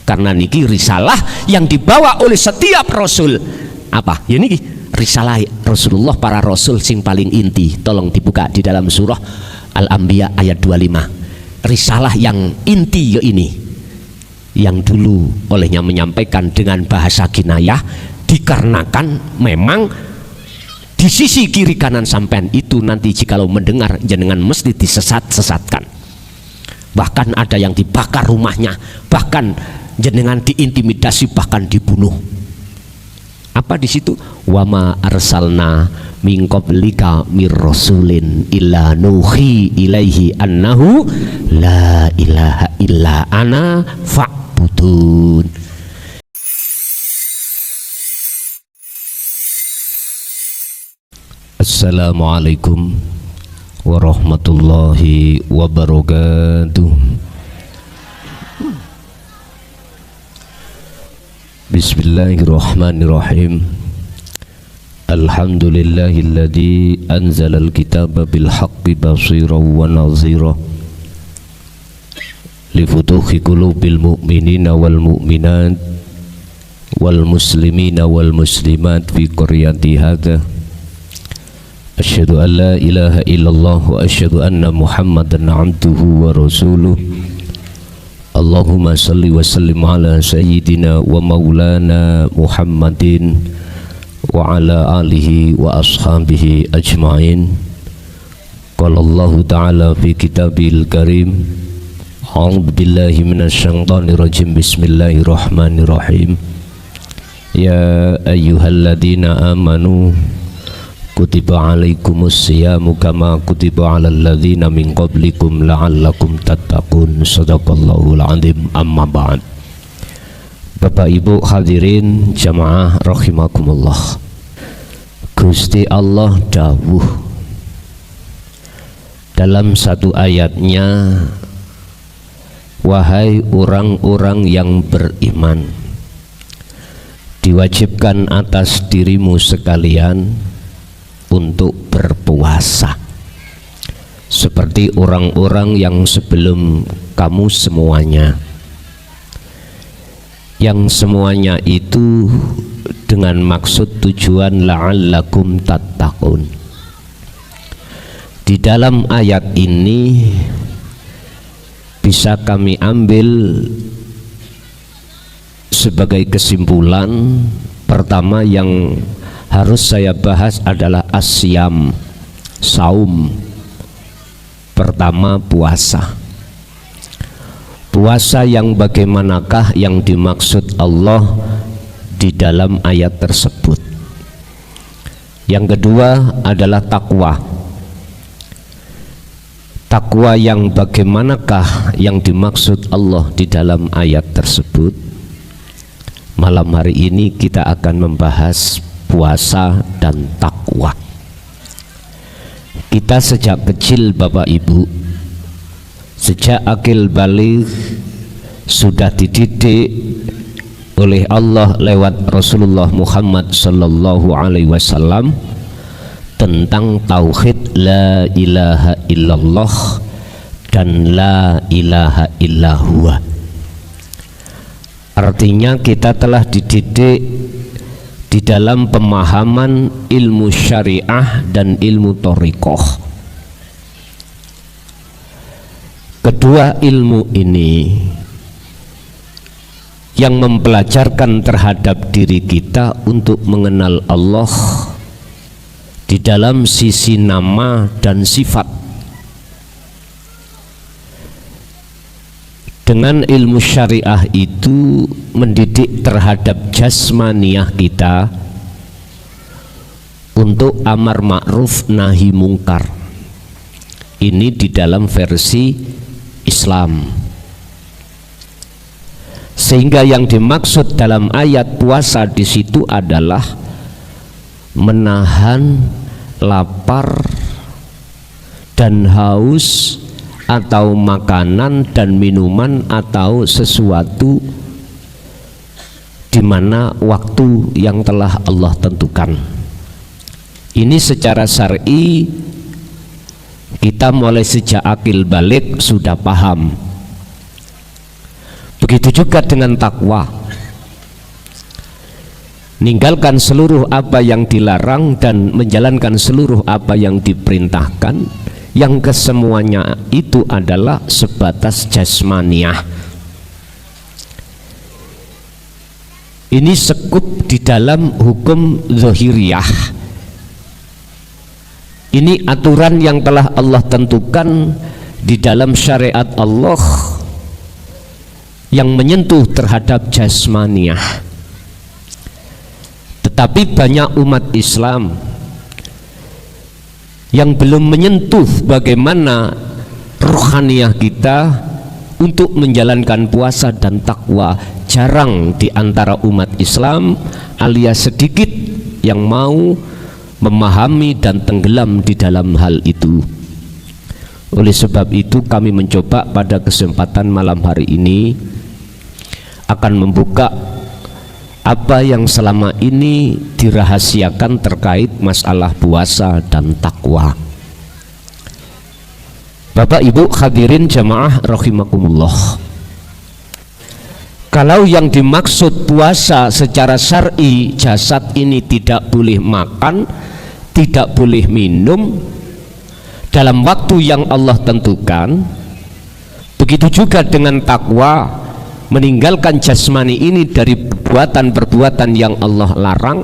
karena niki risalah yang dibawa oleh setiap rasul. Apa? Ya niki risalah Rasulullah, para rasul sing paling inti. Tolong dibuka di dalam surah Al-Anbiya ayat 25. Risalah yang inti ya ini, yang dulu olehnya menyampaikan dengan bahasa kinayah, dikarenakan memang di sisi kiri kanan sampean itu nanti jikalau mendengar jenengan mesti disesat-sesatkan, bahkan ada yang dibakar rumahnya, bahkan jenengan diintimidasi, bahkan dibunuh. Apa di situ? Wama arsalna min qablika mir rasulin illa nuhi ilaihi annahu la ilaha illa ana fa'budun. Assalamualaikum warahmatullahi wabarakatuh. Bismillahirrahmanirrahim. Alhamdulillahilladzi anzalal kitaba bil haqqi basiran wa nadhira li futuhi qulubil mu'minina wal mu'minat wal muslimina wal muslimat fi qaryati hadza. Asyhadu an la ilaha illallah wa asyhadu anna Muhammadan abduhu wa rasuluh. Allahumma salli wa sallim ala sayyidina wa maulana Muhammadin wa ala alihi wa ashabihi ajma'in. Qala Allah ta'ala fi kitabil karim, a'udzu billahi minasyaitonir rajim, bismillahirrahmanirrahim. Ya ayyuhalladzina amanu kutiba alaikumus siyamu kama kutiba alal ladzina min qablikum la'allakum tattaqun. Shadaqallahul azim. Amma ba'd. Bapak Ibu hadirin jamaah rahimakumullah. Gusti Allah dawuh dalam satu ayatnya, wahai orang-orang yang beriman, diwajibkan atas dirimu sekalian untuk berpuasa seperti orang-orang yang sebelum kamu semuanya, yang semuanya itu dengan maksud tujuan la'allakum tattaqun. Di dalam ayat ini bisa kami ambil sebagai kesimpulan pertama yang harus saya bahas adalah asyam, saum. Pertama, puasa. Puasa yang bagaimanakah yang dimaksud Allah di dalam ayat tersebut? Yang kedua adalah takwa. Takwa yang bagaimanakah yang dimaksud Allah di dalam ayat tersebut? Malam hari ini kita akan membahas puasa dan takwa. Kita sejak kecil Bapak Ibu, sejak akil baligh sudah dididik oleh Allah lewat Rasulullah Muhammad sallallahu alaihi wasallam tentang tauhid la ilaha illallah dan la ilaha illallah. Artinya kita telah dididik di dalam pemahaman ilmu syariah dan ilmu thariqah. Kedua ilmu ini yang mempelajarkan terhadap diri kita untuk mengenal Allah di dalam sisi nama dan sifat. Dengan ilmu syariah itu mendidik terhadap jasmaniyah kita untuk amar ma'ruf nahi mungkar. Ini di dalam versi Islam. Sehingga yang dimaksud dalam ayat puasa di situ adalah menahan lapar dan haus atau makanan dan minuman atau sesuatu di mana waktu yang telah Allah tentukan. Ini secara syar'i kita mulai sejak akil balik sudah paham. Begitu juga dengan takwa, meninggalkan seluruh apa yang dilarang dan menjalankan seluruh apa yang diperintahkan, yang kesemuanya itu adalah sebatas jasmaniah. Ini sekup di dalam hukum zahiriyah. Ini aturan yang telah Allah tentukan di dalam syariat Allah yang menyentuh terhadap jasmaniah. Tetapi banyak umat Islam yang belum menyentuh bagaimana rohaniah kita untuk menjalankan puasa dan takwa. Jarang di antara umat Islam alias sedikit yang mau memahami dan tenggelam di dalam hal itu. Oleh sebab itu kami mencoba pada kesempatan malam hari ini akan membuka apa yang selama ini dirahasiakan terkait masalah puasa dan takwa. Bapak Ibu hadirin jamaah rahimakumullah, kalau yang dimaksud puasa secara syar'i, jasad ini tidak boleh makan, tidak boleh minum dalam waktu yang Allah tentukan. Begitu juga dengan takwa, meninggalkan jasmani ini dari perbuatan-perbuatan yang Allah larang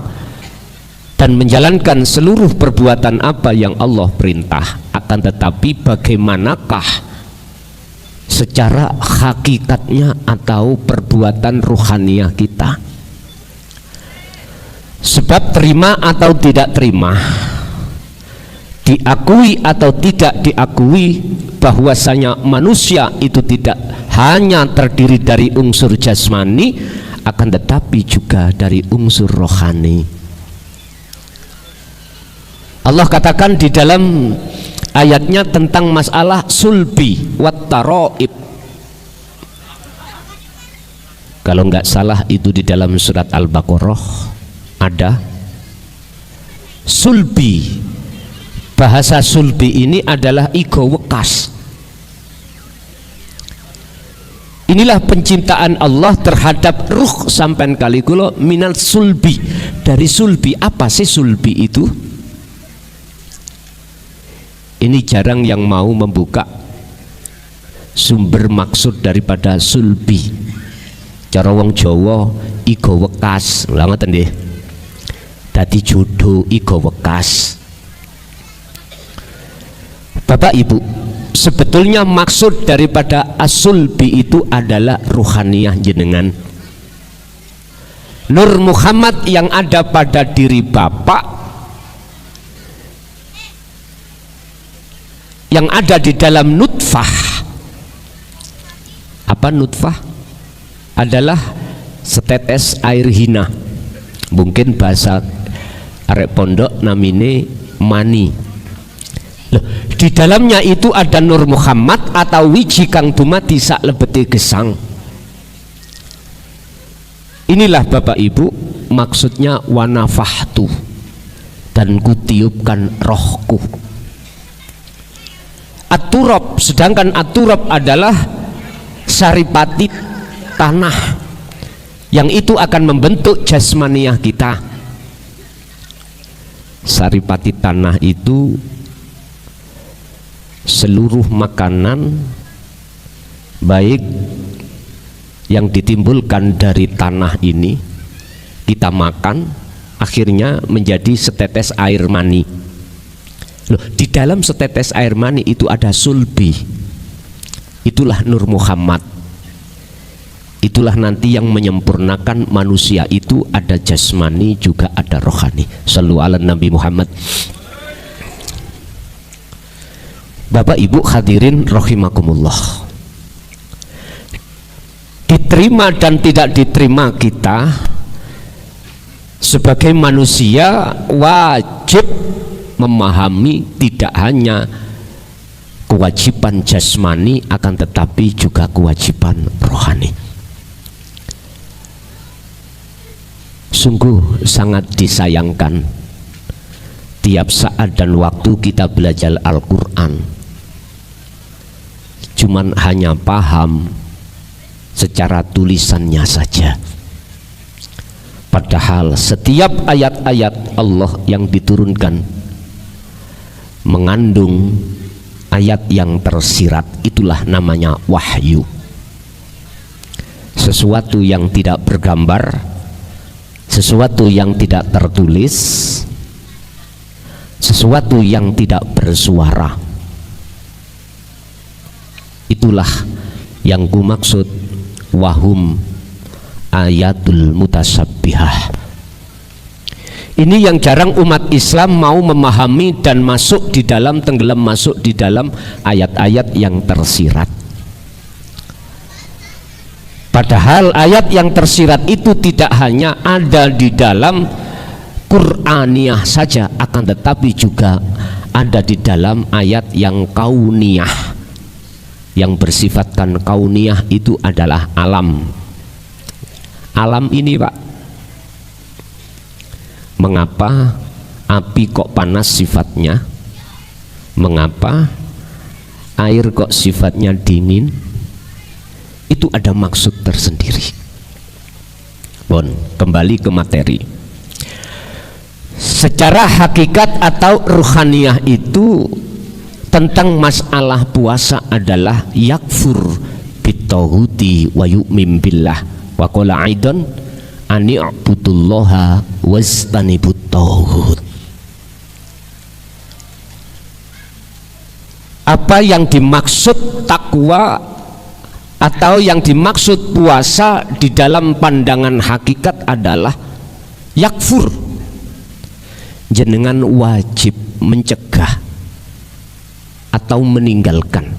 dan menjalankan seluruh perbuatan apa yang Allah perintah. Akan tetapi bagaimanakah secara hakikatnya atau perbuatan ruhaniah kita? Sebab terima atau tidak terima, diakui atau tidak diakui bahwasanya manusia itu tidak hanya terdiri dari unsur jasmani, akan tetapi juga dari unsur rohani. Allah katakan di dalam ayatnya tentang masalah sulbi wat taraib. Kalau nggak salah itu di dalam surat Al-Baqarah ada sulbi. Bahasa sulbi ini adalah ego wekas. Inilah penciptaan Allah terhadap ruh sampai kali kula minal sulbi. Dari sulbi, apa sih sulbi itu? Ini jarang yang mau membuka sumber maksud daripada sulbi. Cara wong Jawa ego wekas, lha ngoten nggih. Dadi jodoh ego wekas. Bapak Ibu, sebetulnya maksud daripada as-sulbi itu adalah ruhaniah jenengan. Nur Muhammad yang ada pada diri Bapak, yang ada di dalam nutfah. Apa nutfah? Adalah setetes air hina. Mungkin bahasa arek pondok namine mani. Loh, di dalamnya itu ada Nur Muhammad atau wiji kang dumadi sak lebete gesang. Inilah Bapak Ibu maksudnya wanafahtu, dan kutiupkan rohku. At-turab, sedangkan at-turab adalah saripati tanah yang itu akan membentuk jasmaniah kita. Saripati tanah itu seluruh makanan baik yang ditimbulkan dari tanah ini kita makan, akhirnya menjadi setetes air mani. Loh, di dalam setetes air mani itu ada sulbi. Itulah Nur Muhammad. Itulah nanti yang menyempurnakan manusia itu, ada jasmani juga ada rohani. Shallu ala Nabi Muhammad. Bapak Ibu hadirin rahimakumullah, diterima dan tidak diterima kita sebagai manusia wajib memahami tidak hanya kewajiban jasmani, akan tetapi juga kewajiban rohani. Sungguh sangat disayangkan tiap saat dan waktu kita belajar Al-Quran cuman hanya paham secara tulisannya saja. Padahal setiap ayat-ayat Allah yang diturunkan mengandung ayat yang tersirat, itulah namanya wahyu. Sesuatu yang tidak bergambar, sesuatu yang tidak tertulis, sesuatu yang tidak bersuara. Itulah yang kumaksud wahum ayatul mutasabbihah. Ini yang jarang umat Islam mau memahami dan masuk di dalam, tenggelam masuk di dalam ayat-ayat yang tersirat. Padahal ayat yang tersirat itu tidak hanya ada di dalam Qur'aniyah saja, akan tetapi juga ada di dalam ayat yang kauniyah. Yang bersifatkan kauniyah itu adalah alam. Alam ini, Pak, mengapa api kok panas sifatnya? Mengapa air kok sifatnya dingin? Itu ada maksud tersendiri. Bon, kembali ke materi. Secara hakikat atau ruhaniyah itu tentang masalah puasa adalah yakfur bitauhudi wa yu'min billah wa qala aidan ani'budullaha wastanibut tauhud. Apa yang dimaksud takwa atau yang dimaksud puasa di dalam pandangan hakikat adalah yakfur, jenengan wajib mencegah atau meninggalkan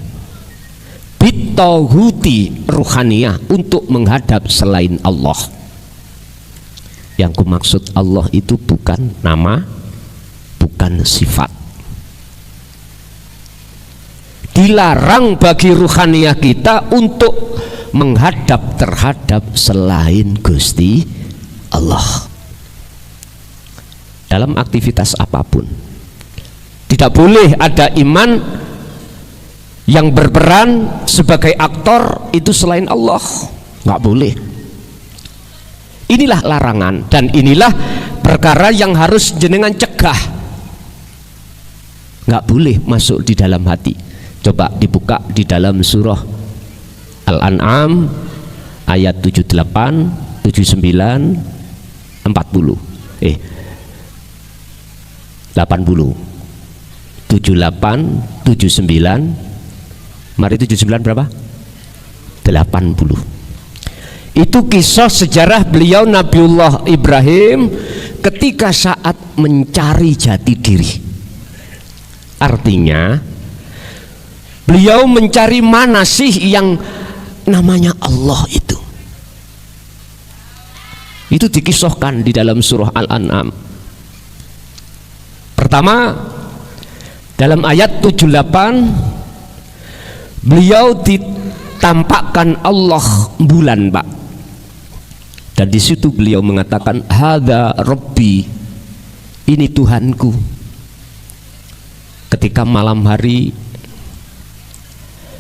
bitauhudi ruhaniyah untuk menghadap selain Allah. Yang kumaksud Allah itu bukan nama, bukan sifat. Dilarang bagi ruhaniyah kita untuk menghadap terhadap selain Gusti Allah dalam aktivitas apapun. Tidak boleh ada iman yang berperan sebagai aktor itu selain Allah, nggak boleh. Inilah larangan dan inilah perkara yang harus jenengan cegah. Nggak boleh masuk di dalam hati. Coba dibuka di dalam surah Al-An'am ayat 78, 79, 80. 80. 78, 79. Mari 79 berapa? 80. Itu kisah sejarah beliau Nabiullah Ibrahim ketika saat mencari jati diri. Artinya beliau mencari mana sih yang namanya Allah itu. Itu dikisahkan di dalam surah Al-An'am. Pertama, dalam ayat 78 beliau ditampakkan Allah bulan, Pak. Dan di situ beliau mengatakan hadza rabbi, ini Tuhanku. Ketika malam hari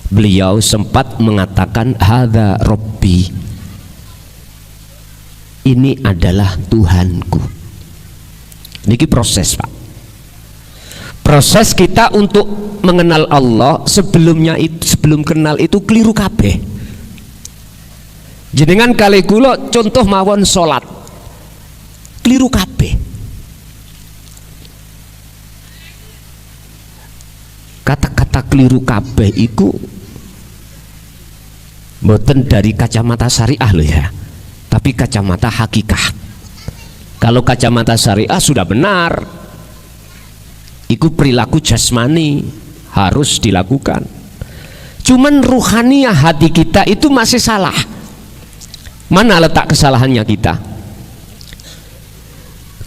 beliau sempat mengatakan hadza rabbi, ini adalah Tuhanku. Niki proses, Pak. Proses kita untuk mengenal Allah sebelumnya itu, sebelum kenal itu keliru kabeh. Jenengan kali kula contoh mawon salat. Keliru kabeh. Kata-kata keliru kabeh iku mboten dari kacamata syariah loh ya, tapi kacamata hakikat. Kalau kacamata syariah sudah benar, itu perilaku jasmani harus dilakukan. Cuman ruhaniyah hati kita itu masih salah. Mana letak kesalahannya kita?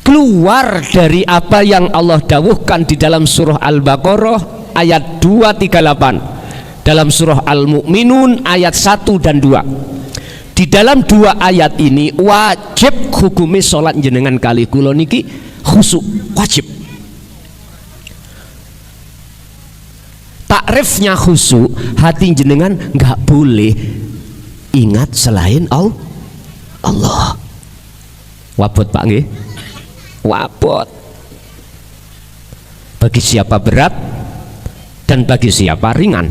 Keluar dari apa yang Allah dawuhkan di dalam surah Al-Baqarah ayat 238, dalam surah Al-Mu'minun ayat 1 dan 2. Di dalam dua ayat ini wajib hukumi sholat jenengan kali kula niki khusyuk, wajib. Takrifnya khusyuk, hati jenengan nggak boleh ingat selain Allah. Wabot Pak nggih? Wabot. Bagi siapa berat dan bagi siapa ringan.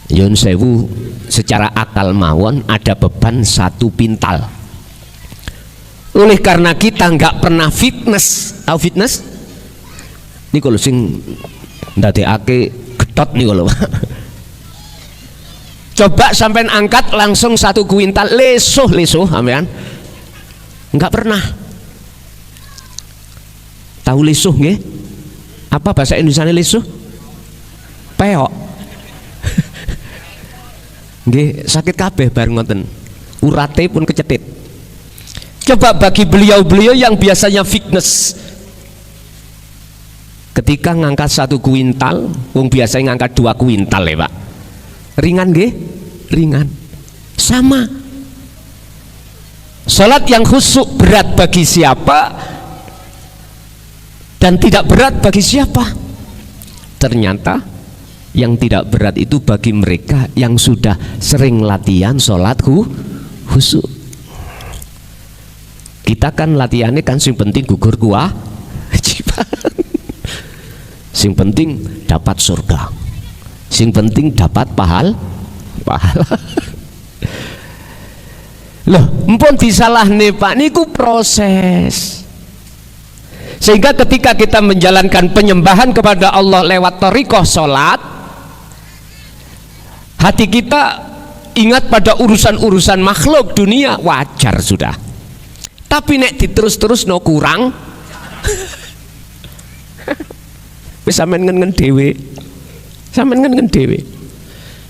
Yun sewu, secara akal mawon ada beban 1 pintal. Oleh karena kita nggak pernah fitness, tahu fitness? Ini kalau sing ndadekake getot nih kalau coba sampean angkat langsung 1 kuintal lesuh sampean nggak pernah. Tahu lesuh nggih? Apa bahasa Indonesia lesuh? Peok. Nggih, sakit kabeh bareng ngoten. Urate pun kecetit. Coba bagi beliau-beliau yang biasanya fitness, ketika ngangkat 1 kuintal, wong biasanya ngangkat 2 kuintal ya Pak. Ringan nggih? Ringan. Sama. Salat yang khusyuk berat bagi siapa dan tidak berat bagi siapa? Ternyata yang tidak berat itu bagi mereka yang sudah sering latihan salat khusyuk. Kita kan latihannya kan sing penting gugur kewajiban. Sing penting dapat surga. Sing penting dapat pahala. Loh, empun disalahne Pak niku proses. Sehingga ketika kita menjalankan penyembahan kepada Allah lewat thariqah salat, hati kita ingat pada urusan-urusan makhluk dunia, wajar sudah. Tapi nek diterus-terus no kurang bisa mengen dewe,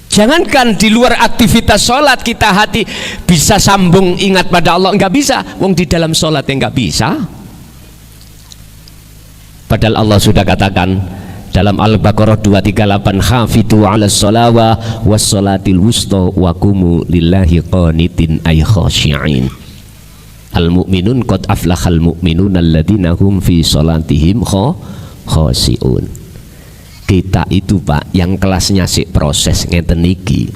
jangankan di luar aktivitas sholat kita hati bisa sambung ingat pada Allah, nggak bisa. Wong di dalam sholat yang nggak bisa. Padahal Allah sudah katakan dalam Al-Baqarah 238, hafidu ala sholawa was sholatil wusta wa qumu lillahi qanitin ay khashi'in. Al-mu'minun qad aflahal mu'minun alladzina hum fi sholatihim khashi'un. Kita itu Pak yang kelasnya sik proses ngeten iki.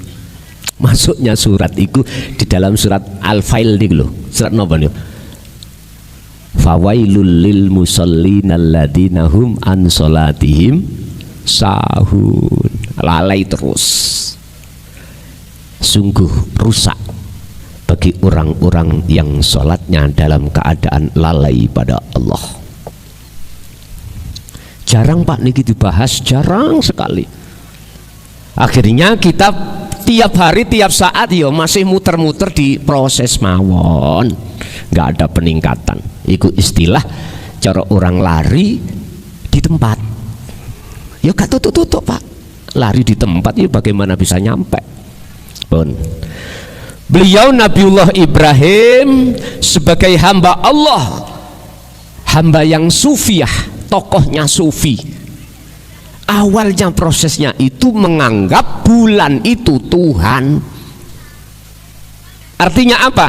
Masuknya surat itu di dalam surat Al-Fail nih lho. Surat napa niku? Fawailul lil musallin alladzina hum an sholatihim sahun. Lalai terus. Sungguh rusak bagi orang-orang yang sholatnya dalam keadaan lalai pada Allah. Jarang Pak niki dibahas, jarang sekali. Akhirnya kita tiap hari tiap saat yo masih muter-muter di proses mawon, nggak ada peningkatan. Itu istilah cara orang lari di tempat. Ya gak tutup-tutup Pak, lari di tempat ya bagaimana bisa nyampe. Pun beliau Nabiullah Ibrahim sebagai hamba Allah, hamba yang sufiah, tokohnya sufi. Awalnya prosesnya itu menganggap bulan itu Tuhan. Artinya apa?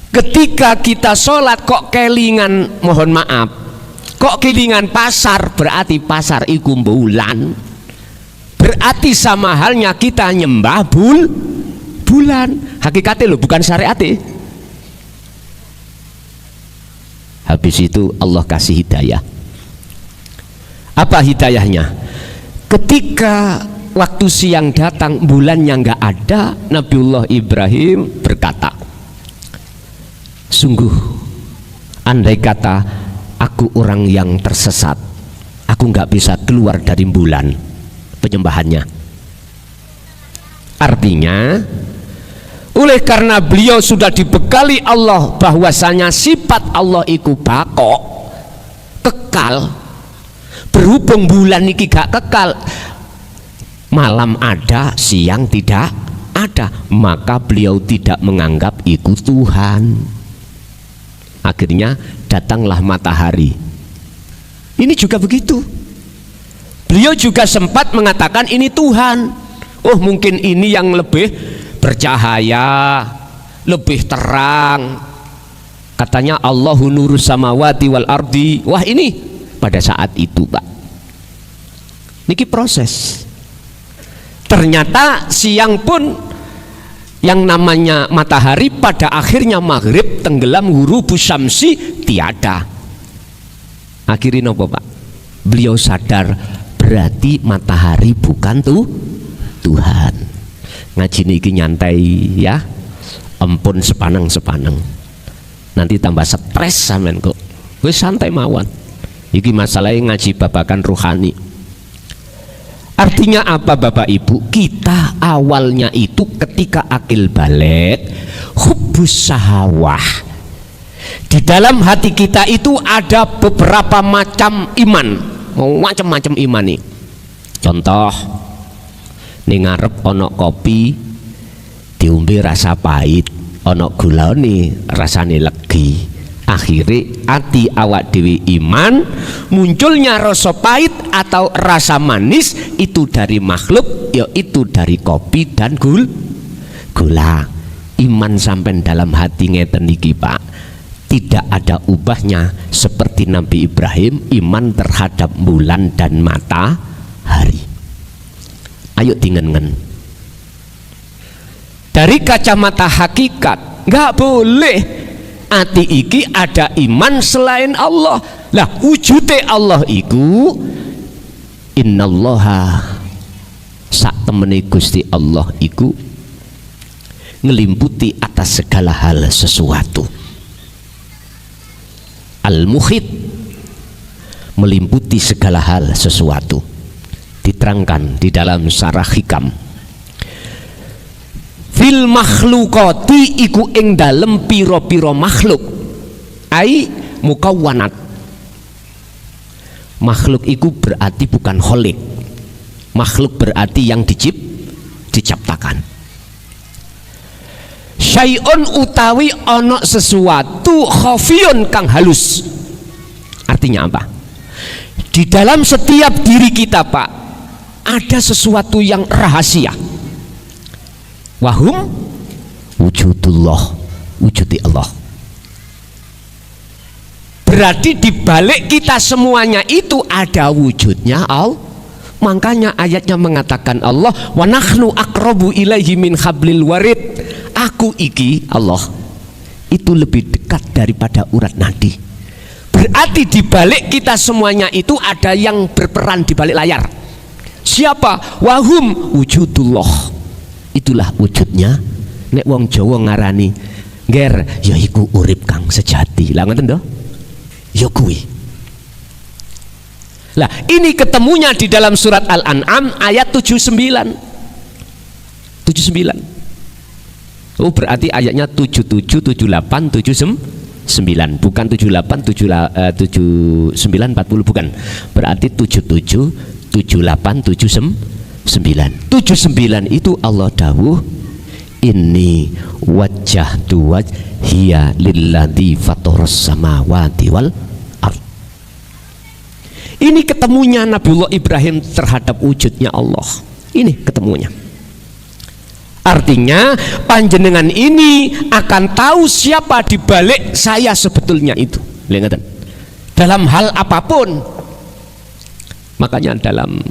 Ketika kita sholat kok kelingan, mohon maaf, kok kelingan pasar, berarti pasar iku bulan. Berarti sama halnya kita nyembah bulan. Hakikatnya loh, bukan syariatnya. Habis itu Allah kasih hidayah. Apa hidayahnya? Ketika waktu siang datang, bulannya nggak ada, Nabiullah Ibrahim berkata, sungguh andai kata aku orang yang tersesat, aku nggak bisa keluar dari bulan penyembahannya. Artinya oleh karena beliau sudah dibekali Allah bahwasanya sifat Allah itu baqo, kekal. Berhubung bulan ini gak kekal, malam ada siang tidak ada, maka beliau tidak menganggap itu Tuhan. Akhirnya datanglah matahari. Ini juga begitu. Beliau juga sempat mengatakan ini Tuhan. Oh mungkin ini yang lebih bercahaya, lebih terang. Katanya Allahu nurus samawati wal ardi. Wah ini pada saat itu Pak, niki proses. Ternyata siang pun yang namanya matahari pada akhirnya maghrib tenggelam, ghurubus syamsi tiada. Akhirnya nopo Pak? Beliau sadar berarti matahari bukan Tuhan. Ngaji niki nyantai ya, ampun sepaneng-sepaneng. Nanti tambah stres sampean kok. Wis santai mawon. Iki masalahnya ngaji babakan rohani. Artinya apa Bapak Ibu? Kita awalnya itu ketika akil balik, hubbus sahawah. Di dalam hati kita itu ada beberapa macam iman, macam-macam iman nih. Contoh, ning ngarep ono kopi diombe rasa pahit, ono gula nih rasane legi. Akhirnya hati awak dewi iman, munculnya rasa pahit atau rasa manis itu dari makhluk, yaitu dari kopi dan gula. Iman sampai dalam hati ngeten niki Pak, tidak ada ubahnya seperti Nabi Ibrahim iman terhadap bulan dan matahari. Ayo dingengen. Dari kacamata hakikat nggak boleh ati iki ada iman selain Allah. Lah wujude Allah iku innallaha, sak temene Gusti Allah iku ngelimputi atas segala hal sesuatu. Al-muhit, melimputi segala hal sesuatu. Diterangkan di dalam Syarah Hikam, fil makhlukati iku ing dalem piro-piro makhluk, ai mukawwanat. Makhluk iku berarti bukan kholik. Makhluk berarti yang diciptakan. Syai'un utawi ono sesuatu khafiyun kang halus. Artinya apa? Di dalam setiap diri kita Pak, ada sesuatu yang rahasia. Wahum wujudullah, wujudi Allah. Berarti di balik kita semuanya itu ada wujudnya Allah. Makanya ayatnya mengatakan Allah, wa nahnu aqrabu ilaihi min hablil warid. Aku iki Allah itu lebih dekat daripada urat nadi. Berarti di balik kita semuanya itu ada yang berperan di balik layar. Siapa? Wahum wujudullah. Itulah wujudnya. Nek wong Jawa ngarani nger ya iku urip kang sejati. Lah ngoten to? Ya kuwi. Lah ini ketemunya di dalam surat Al-An'am ayat 79. Oh berarti ayatnya 77, 78, 79, bukan 78, 79, 40 bukan. Berarti 77, 78, 79. 79 itu Allah dawuh, inni wajjahtu wajhiya lilladzi fataras samawati wal ardh. Ini ketemunya Nabiullah Ibrahim terhadap wujudnya Allah. Ini ketemunya. Artinya panjenengan ini akan tahu siapa di balik saya sebetulnya itu. Lihat, dalam hal apapun. Makanya dalam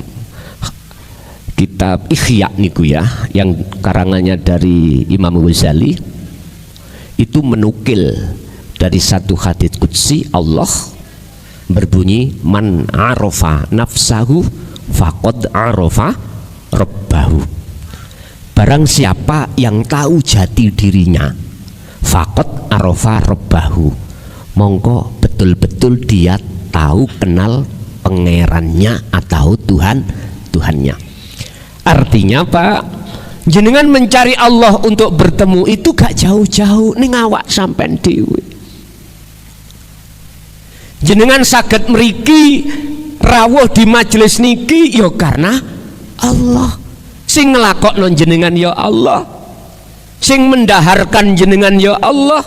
kitab Ihya niku ya, yang karangannya dari Imam Ghazali itu menukil dari satu hadits qudsi Allah berbunyi, man arafa nafsahu faqad arafa rabbahu. Barang siapa yang tahu jati dirinya, faqad arafa rabbahu, mongko betul-betul dia tahu kenal pangerannya atau Tuhannya. Artinya Pak, jenengan mencari Allah untuk bertemu itu gak jauh-jauh ning awak sampean dhewe. Jenengan saged mriki rawuh di majelis niki ya karena Allah. Sing nglakokno jenengan ya Allah, sing mendaharkan jenengan ya Allah,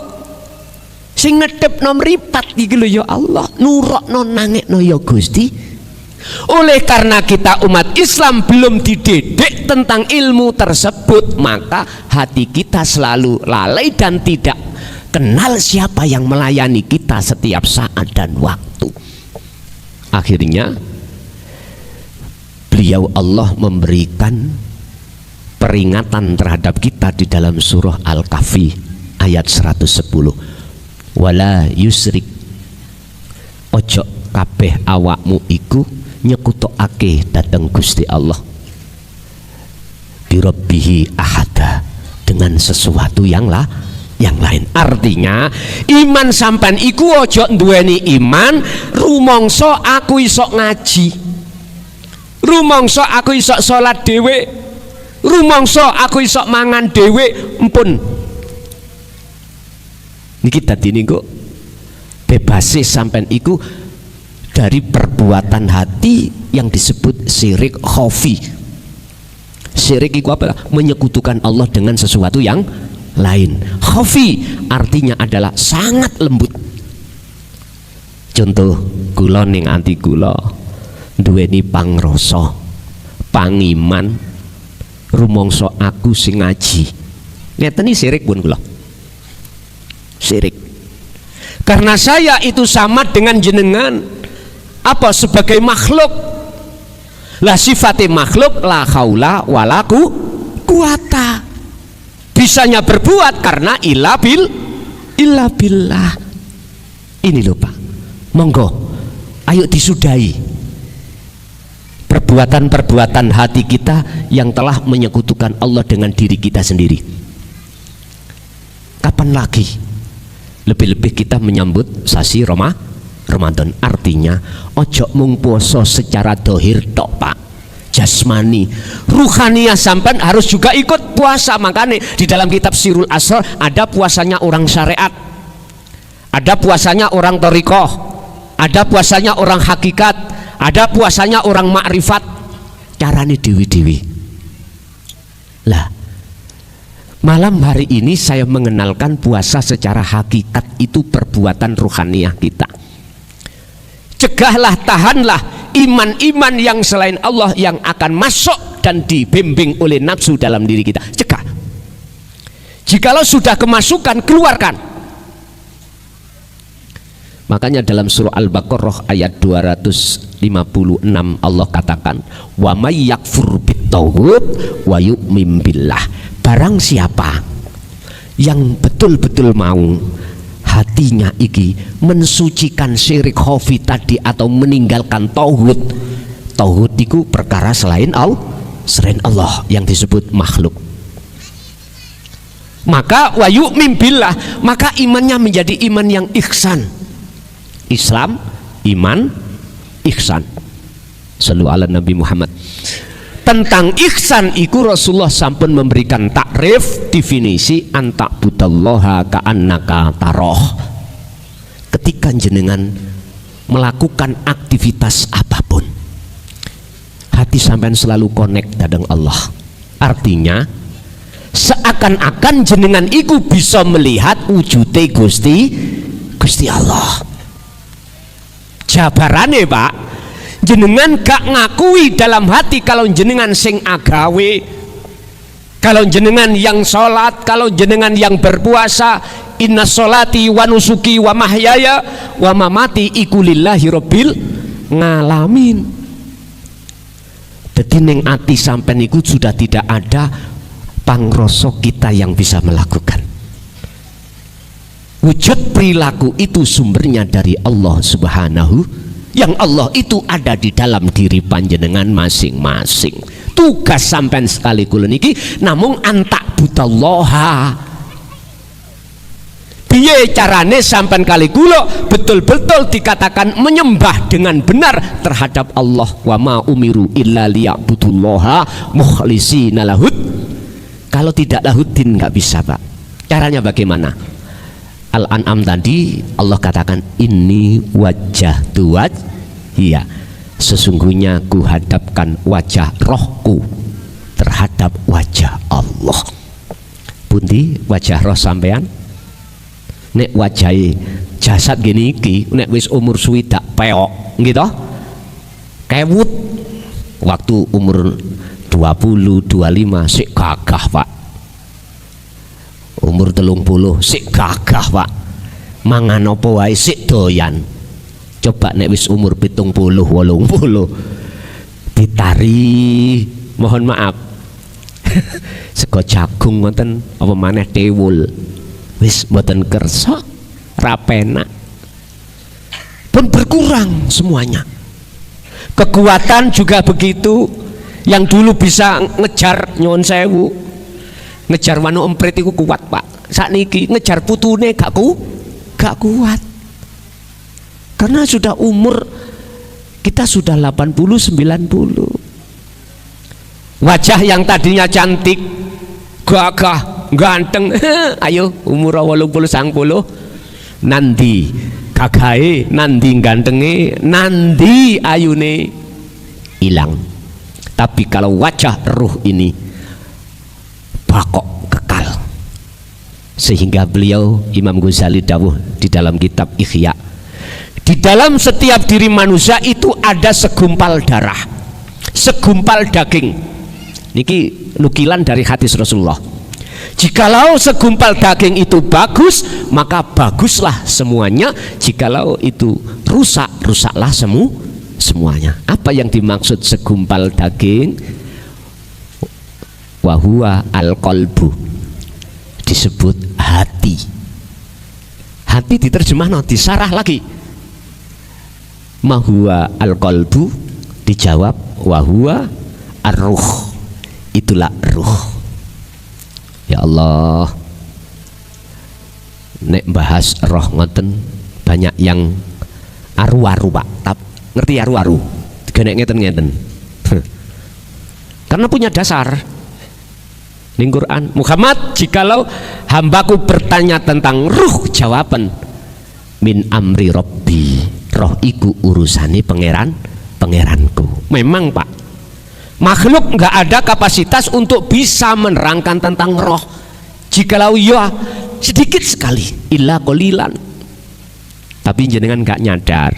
sing ngedepno mripat iki lho ya Allah, nurokno nangekno ya Gusti. Oleh karena kita umat Islam belum dididik tentang ilmu tersebut, maka hati kita selalu lalai dan tidak kenal siapa yang melayani kita setiap saat dan waktu. Akhirnya beliau Allah memberikan peringatan terhadap kita di dalam surah Al-Kahfi ayat 110. Wala yusrik, ojo kabeh awakmu iku nyekutokake dateng Gusti Allah birabbihi ahada, dengan sesuatu yang lain. Artinya iman sampean iku ojo duweni iman rumangsa aku iso ngaji, rumangsa aku iso salat dhewe, rumangsa aku iso mangan dhewe. Empun niki dadi niku bebase sampean iku dari perbuatan hati yang disebut syirik khafi. Syirik itu apa? Menyekutukan Allah dengan sesuatu yang lain. Khafi artinya adalah sangat lembut. Contoh, gula ning anti gula duweni pangrasa, pangiman, rumangsa aku sing ngaji. Ngeten iki syirik pun kula. Syirik. Karena saya itu sama dengan jenengan apa sebagai makhluk. Lah sifatnya makhluk la haula wala quwata, bisanya berbuat karena illa billah. Ini loh Pak, monggo ayo disudahi perbuatan-perbuatan hati kita yang telah menyekutukan Allah dengan diri kita sendiri. Kapan lagi? Lebih-lebih kita menyambut sasi Ramadan. Artinya ojo mung poso secara dohir tok Pak, jasmani, ruhaniyah sampean harus juga ikut puasa. Makanya di dalam kitab Sirul Asrar ada puasanya orang syariat, ada puasanya orang thariqah, ada puasanya orang hakikat, ada puasanya orang makrifat. Carane dewi-dewi. Lah malam hari ini saya mengenalkan puasa secara hakikat itu perbuatan ruhaniyah kita. Cegahlah, tahanlah iman-iman yang selain Allah yang akan masuk dan dibimbing oleh nafsu dalam diri kita. Cegah. Jikalau sudah kemasukan, keluarkan. Makanya dalam surah Al-Baqarah ayat 256 Allah katakan, wa may yakfur bit-taghut wa yu'min billah. Barang siapa yang betul-betul mau hatinya iki mensucikan syirik khafi tadi atau meninggalkan tauhid. Tauhid itu perkara selain Allah yang disebut makhluk. Maka wa yu'min billah, maka imannya menjadi iman yang ihsan. Islam, iman, ihsan. Shallu ala Nabi Muhammad. Tentang ihsan iku Rasulullah sampun memberikan takrif, definisi, anta'budallaha ka'annaka taroh. Ketika jenengan melakukan aktivitas apapun, hati sampean selalu connect dengan Allah. Artinya seakan-akan jenengan iku bisa melihat wujude Gusti Allah. Jabarane Pak, jenengan gak ngakui dalam hati kalau jenengan sing agawe, kalau jenengan yang sholat, kalau jenengan yang berpuasa. Inna sholati wa nusuki wa mahyaya wa mamati iku lillahi rabbil ngalamin. Jadi ning ati sampean iku sudah tidak ada pangrasa kita yang bisa melakukan. Wujud perilaku itu sumbernya dari Allah Subhanahu, yang Allah itu ada di dalam diri panjenengan masing-masing. Tugas sampean sekali kula niki namung antak butallaha. Piye carane sampean kali kula betul-betul dikatakan menyembah dengan benar terhadap Allah. Wa ma umiru illa liya'budullaha mukhlishina lahud. Kalau tidak lahuddin nggak bisa Pak. Caranya bagaimana? Al-An'am tadi Allah katakan inni wajjahtu wajhiya, sesungguhnya ku hadapkan wajah rohku terhadap wajah Allah. Pundi wajah roh sampean? Nek wajahe jasad gini iki nek wis umur swidak peok gitu kewut, waktu umur 20 25 sik gagah Pak, umur 30 sik gagah Pak, mangan apa wae sik doyan. Coba nek wis umur 70 80 ditari, mohon maaf Sego jagung ngoten apa maneh tewul. Wis mboten kersa, ra penak. Pun berkurang semuanya. Kekuatan juga begitu. Yang dulu bisa ngejar nyuwun sewu, ngejar wanu emprit iku kuat, Pak. Sakniki ngejar putune gak kuat. Karena sudah umur kita sudah 80 90. Wajah yang tadinya cantik, gagah, ganteng, ayo umur 80 90 nanti gagahe, nanti gantenge, nanti ayune hilang. Tapi kalau wajah ruh ini bakok kekal. Sehingga beliau Imam Ghazali dawuh di dalam kitab Ihya, di dalam setiap diri manusia itu ada segumpal darah, segumpal daging. Niki nukilan dari hadis Rasulullah. Jikalau segumpal daging itu bagus, maka baguslah semuanya. Jikalau itu rusak, rusaklah semuanya. Apa yang dimaksud segumpal daging? Wahuwa al-qalbu, disebut hati. Hati diterjemah disarah lagi. Mahuwa al-qalbu, dijawab wahuwa ar-ruh, itulah ruh. Ya Allah, nek bahas roh ngoten banyak yang aru-aru, Pak. Ngerti aru-aru? Genek ngeten-ngeten. Karena punya dasar. Ning Quran, Muhammad, jikalau hambaku bertanya tentang ruh, jawaban min amri rabbi, roh iku urusane pangeranku. Memang, Pak, makhluk nggak ada kapasitas untuk bisa menerangkan tentang roh. Jikalau ya sedikit sekali, illa qalilan. Tapi jenengan nggak nyadar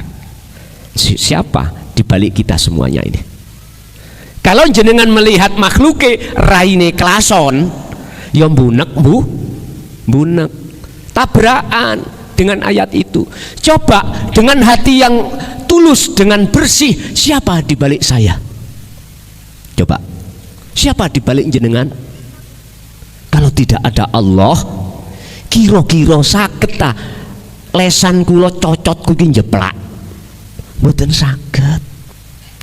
siapa dibalik kita semuanya ini. Kalau jenengan melihat makhluke raine klason, ya bunek tabrakan dengan ayat itu. Coba dengan hati yang tulus, dengan bersih, siapa dibalik saya? Coba, siapa dibalik jenengan? Kalau tidak ada Allah, kira-kira saged ta lesan kula cocot kuwi njeplak? Mboten saged.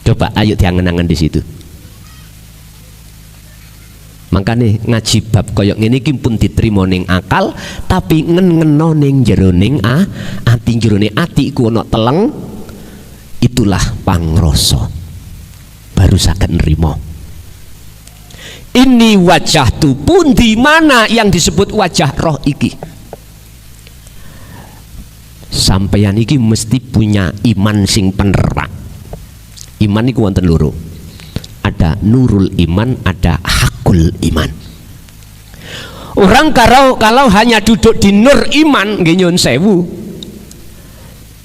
Coba ayo diangen-angen di situ. Makanya ngaji bab koyok ngene iki pun diterima ning akal, tapi ngeno ning jero ning ati, jerone ati iku ana teleng, itulah pangrasa. Baru saged nrimo. Ini wajah tu pun di mana yang disebut wajah roh iki. Sampeyan iki mesti punya iman sing pener, Pak. Iman iku wonten loro. Ada nurul iman, ada hakul iman. Orang kalau hanya duduk di nur iman, nggih nyuwun sewu,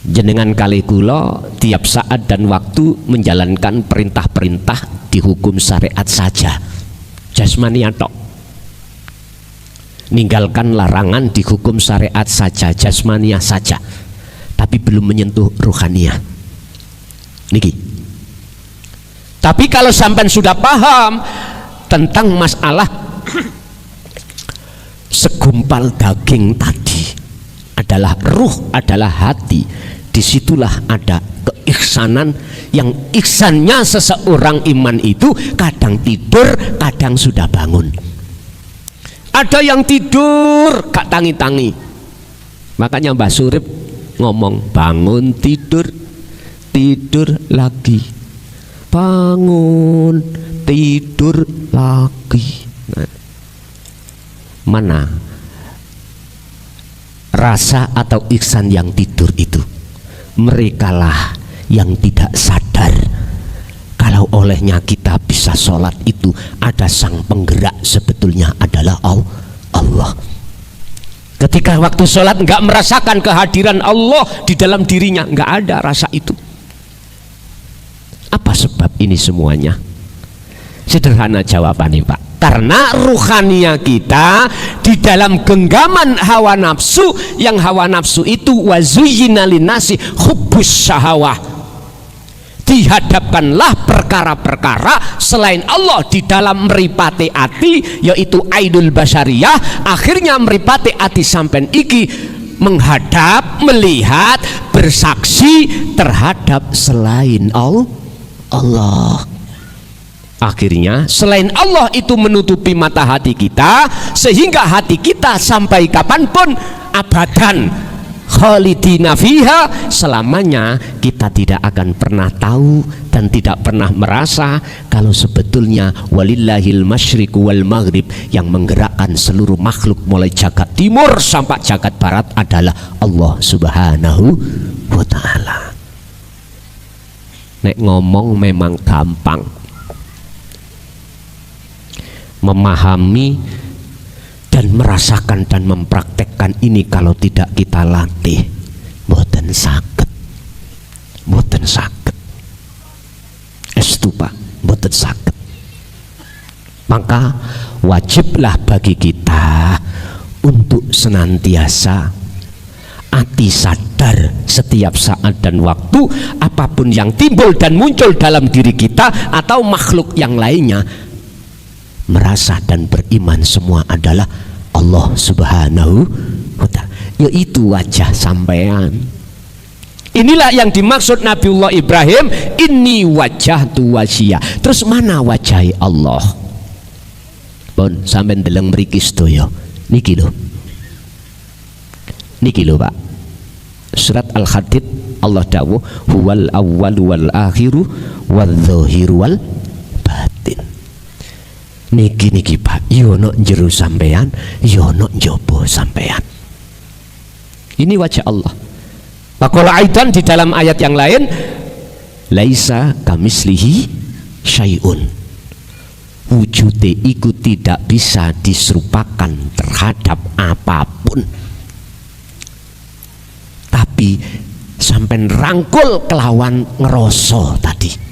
jenengan kali kula tiap saat dan waktu menjalankan perintah-perintah di hukum syariat saja, jasmania tok. Ninggalkan larangan di hukum syariat saja, jasmania saja, tapi belum menyentuh ruhania. Niki. Tapi kalau sampai sudah paham tentang masalah segumpal daging tadi adalah ruh, adalah hati, disitulah ada keihsanan. Yang ihsannya seseorang iman itu kadang tidur, kadang sudah bangun. Ada yang tidur gak tangi-tangi. Makanya Mbah Surip ngomong bangun tidur, tidur lagi, bangun tidur lagi. Nah, mana rasa atau ihsan yang tidur itu? Merekalah yang tidak sadar kalau olehnya kita bisa sholat itu ada sang penggerak, sebetulnya adalah Allah. Ketika waktu sholat nggak merasakan kehadiran Allah di dalam dirinya, nggak ada rasa itu. Apa sebab ini semuanya? Sederhana jawabannya, Pak. Karena ruhania kita di dalam genggaman hawa nafsu, yang hawa nafsu itu wazuyyina linnasi hubbus syahawah, dihadapkanlah perkara-perkara selain Allah di dalam meripati ati, yaitu ainul basyariyah. Akhirnya meripati ati sampean iki menghadap, melihat, bersaksi terhadap selain Allah. Akhirnya selain Allah itu menutupi mata hati kita, sehingga hati kita sampai kapanpun abadan khalidina fiha, selamanya kita tidak akan pernah tahu dan tidak pernah merasa kalau sebetulnya walillahil masyriqu wal maghrib, yang menggerakkan seluruh makhluk mulai jagat timur sampai jagat barat adalah Allah subhanahu wa ta'ala. Nek ngomong memang gampang, memahami dan merasakan dan mempraktekkan ini kalau tidak kita latih mboten saged, mboten saged, estu Pak, mboten saged. Maka wajiblah bagi kita untuk senantiasa hati sadar setiap saat dan waktu, apapun yang timbul dan muncul dalam diri kita atau makhluk yang lainnya, merasa dan beriman semua adalah Allah subhanahu wa ta'ala, yaitu wajah sampean. Inilah yang dimaksud Nabiullah Ibrahim, inni wajjahtu wajhiya. Terus mana wajah Allah? Pun sampean deleng mriki sedaya niki lho, niki lho Pak, surat Al-Hadid Allah dawuh huwal awwalu wal akhiru wadz-dzahiru wal batin. Niki Pak, yono jero sampean, yono njaba sampean. Ini wajah Allah. Pakola aidan di dalam ayat yang lain, laisa kamislihi syai'un, wujude iku tidak bisa diserupakan terhadap apapun. Tapi sampean rangkul kelawan ngeroso tadi.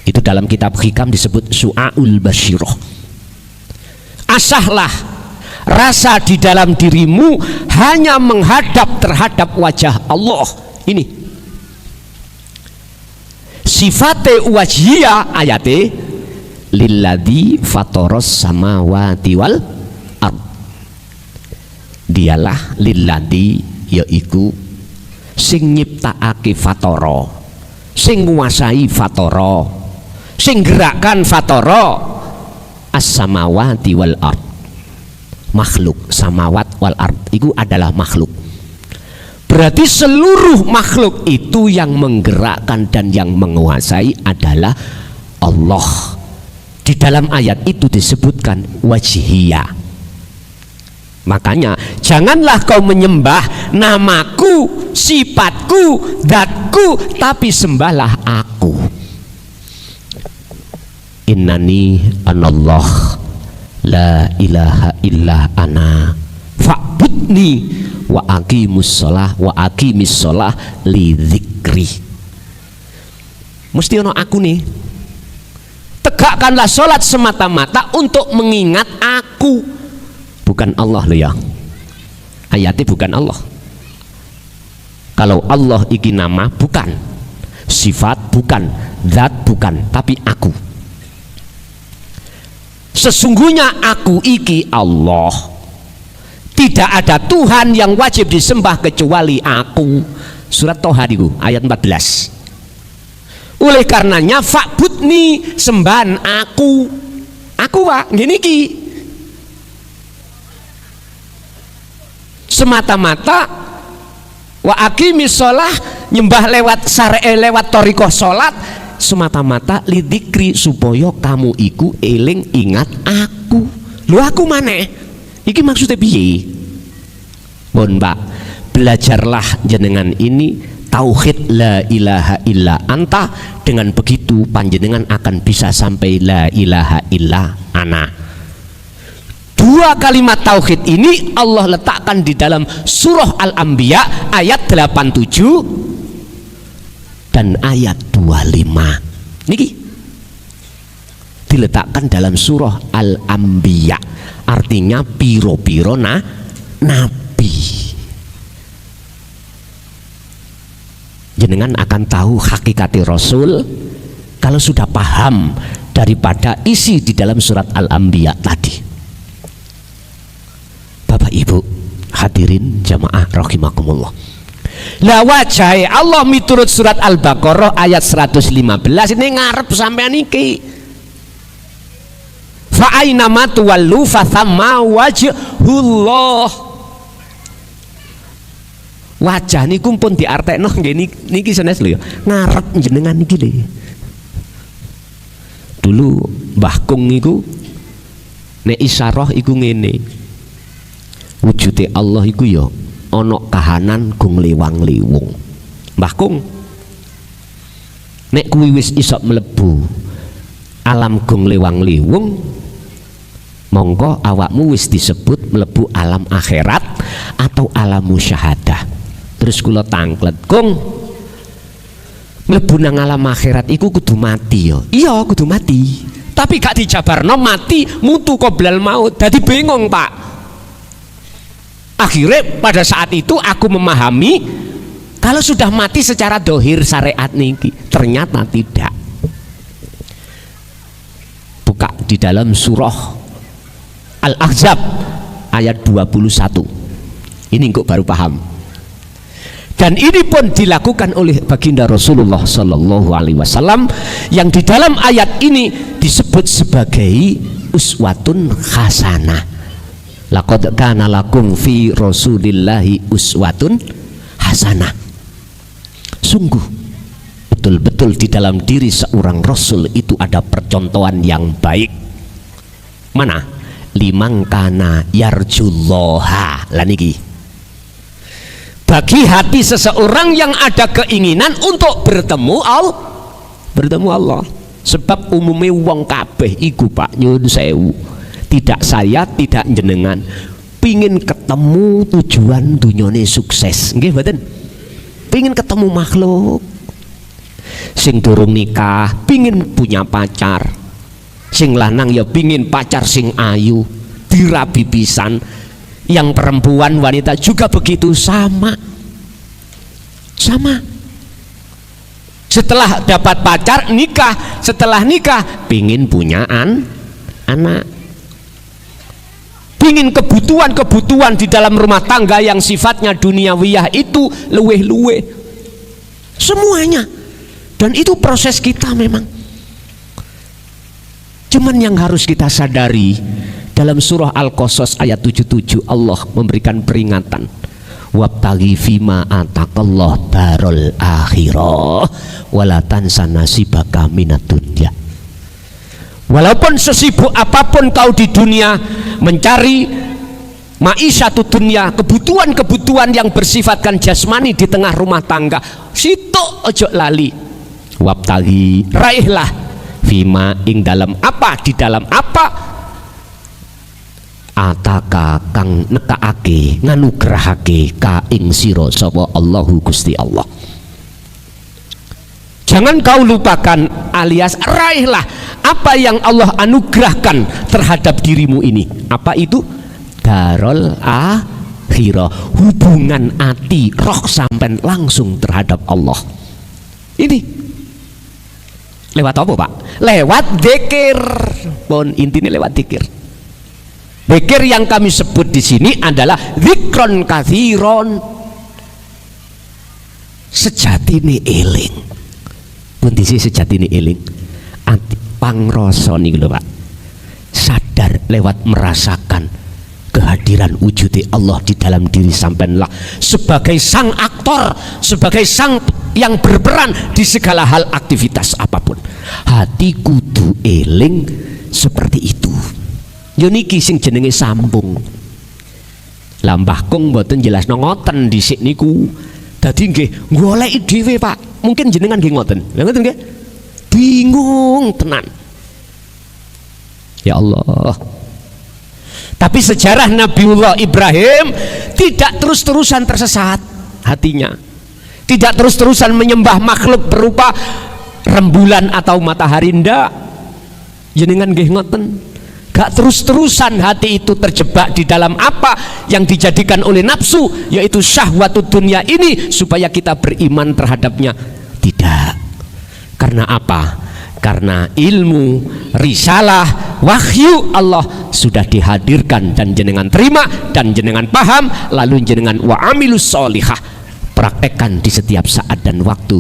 Itu dalam kitab Hikam disebut Su'aul Basyirah. Asahlah rasa di dalam dirimu hanya menghadap terhadap wajah Allah. Ini sifate wajhiyah ayate lilladzi fatoros samawati wal ard. Dialah lilladzi, yaiku sing nyiptakake fatara, sing nguasai fatara, sing gerakkan fatara, as-samawati wal ard. Makhluk samawat wal ard itu adalah makhluk. Berarti seluruh makhluk itu yang menggerakkan dan yang menguasai adalah Allah. Di dalam ayat itu disebutkan wajhiyah. Makanya janganlah kau menyembah namaku, sifatku, zatku, tapi sembahlah aku. Innani anallah la ilaha illa ana fa'budni wa aqimus shalah wa aqimis shalah li dzikri. Mesti ono aku nih. Tegakkanlah sholat semata-mata untuk mengingat aku, bukan Allah loh ya. Ayatnya bukan Allah. Kalau Allah iki nama bukan, sifat bukan, zat bukan, tapi aku. Sesungguhnya aku iki Allah. Tidak ada Tuhan yang wajib disembah kecuali aku. Surat Toha itu ayat 14. Oleh karenanya fa'budni, sembahan aku. Aku Pak, gini ki. Semata-mata wa aqimis shalah, nyembah lewat syar'e, lewat thariqah salat, semata-mata lidzikri, supaya kamu iku eling ingat aku. Lu aku maneh? Iki maksudnya piye? Mohon Pak, belajarlah jenengan ini tauhid la ilaha illa anta. Dengan begitu panjenengan akan bisa sampai la ilaha illa ana. Dua kalimat tauhid ini Allah letakkan di dalam surah Al-Anbiya ayat 87 dan ayat 25. Niki diletakkan dalam surah Al-Anbiya, artinya piro-piro nabi. jenengan akan tahu hakikati Rasul kalau sudah paham daripada isi di dalam surat Al-Anbiya tadi. Bapak Ibu hadirin jamaah rahimakumullah. La wajah Allah miturut surat Al-Baqarah ayat 115 ini ngarep sampean iki. Fa aina ma tuwallu fa thamma wajhullah. Wajah niku pun diartekno nggih niki sanes lho ya. Ngarep jenengan niki lho. Dulu Mbah Kung niku nek isyarah iku ngene. Wujude Allah iku ya ana kahanan gung liwang-liwung. Mbah Kung nek kuwi wis iso mlebu alam gung liwang-liwung, monggo awakmu wis disebut mlebu alam akhirat atau alam musyahadah. Terus kula tangklet, Kung mlebu nang alam akhirat iku kudu mati ya. Iya kudu mati, tapi gak dijabarno mati mutu qoblal maut. Dadi bingung Pak. Akhirnya pada saat itu aku memahami kalau sudah mati secara dohir syariat niki, ternyata tidak. Buka di dalam surah Al-Ahzab ayat 21. Ini kok baru paham. Dan ini pun dilakukan oleh baginda Rasulullah Sallallahu Alaihi Wasallam yang di dalam ayat ini disebut sebagai uswatun hasanah. Laqad kana lakum fi Rasulillahi uswatun hasanah. Sungguh betul-betul di dalam diri seorang Rasul itu ada percontohan yang baik. Mana? Liman kana yarjullaha. Lah niki. Bagi hati seseorang yang ada keinginan untuk bertemu Allah. Sebab umumnya wong kabeh iku Pak nyuwun sewu. Tidak saya, tidak jenengan pingin ketemu tujuan dunyane sukses. Nggih mboten? Pingin ketemu makhluk sing durung nikah, pingin punya pacar. Sing lanang ya pingin pacar sing ayu, dirabi pisan. Yang perempuan wanita juga begitu, sama. Setelah dapat pacar nikah, setelah nikah pingin punya anak. Pingin kebutuhan di dalam rumah tangga yang sifatnya duniawiyah itu luweh-luweh semuanya. Dan itu proses kita memang. Cuman yang harus kita sadari, dalam surah Al-Qasas ayat 77 Allah memberikan peringatan, wabtaghi fima ataqallah darul akhirah wala tansa nasibaka minad dunya. Walaupun sesibuk apapun kau di dunia mencari ma'isyatud dunia, kebutuhan-kebutuhan yang bersifatkan jasmani di tengah rumah tangga, situ ojo lali. Wabtaghi, raihlah fima ing dalam apa, di dalam apa ataka kang nekaake nganugrahake ka ing sira sapa Allahu Gusti Allah. Jangan kau lupakan alias raihlah apa yang Allah anugerahkan terhadap dirimu ini. Apa itu? Darul akhirah, hubungan hati roh sampai langsung terhadap Allah. Ini lewat apa Pak? Lewat dzikir. Pun intinya lewat dzikir. Dzikir yang kami sebut di sini adalah dzikron katsiron. Sejatine eling. Pun disi sejatine eling. Pangrasa niku lho Pak. Sadar lewat merasakan kehadiran wujud Allah di dalam diri sampeanlah sebagai sang aktor, sebagai sang yang berperan di segala hal aktivitas apapun. Hati kudu eling seperti itu. Yo niki sing jenenge sambung. Lah Mbah Kung mboten jelasno ngoten dhisik niku. Dadi nggih goleki dhewe Pak. Mungkin jenengan nggih ngoten. Lha ngoten nggih? Bingung tenan. Ya Allah. Tapi sejarah Nabiullah Ibrahim tidak terus-terusan tersesat hatinya. Tidak terus-terusan menyembah makhluk berupa rembulan atau matahari, ndak. Jenengan nggih ngoten. gak terus-terusan hati itu terjebak di dalam apa yang dijadikan oleh nafsu, yaitu syahwatud dunia ini, supaya kita beriman terhadapnya. Tidak. Karena apa? Karena ilmu, risalah, wahyu Allah sudah dihadirkan dan jenengan terima dan jenengan paham, lalu jenengan wa amilus sholihah, praktekkan di setiap saat dan waktu.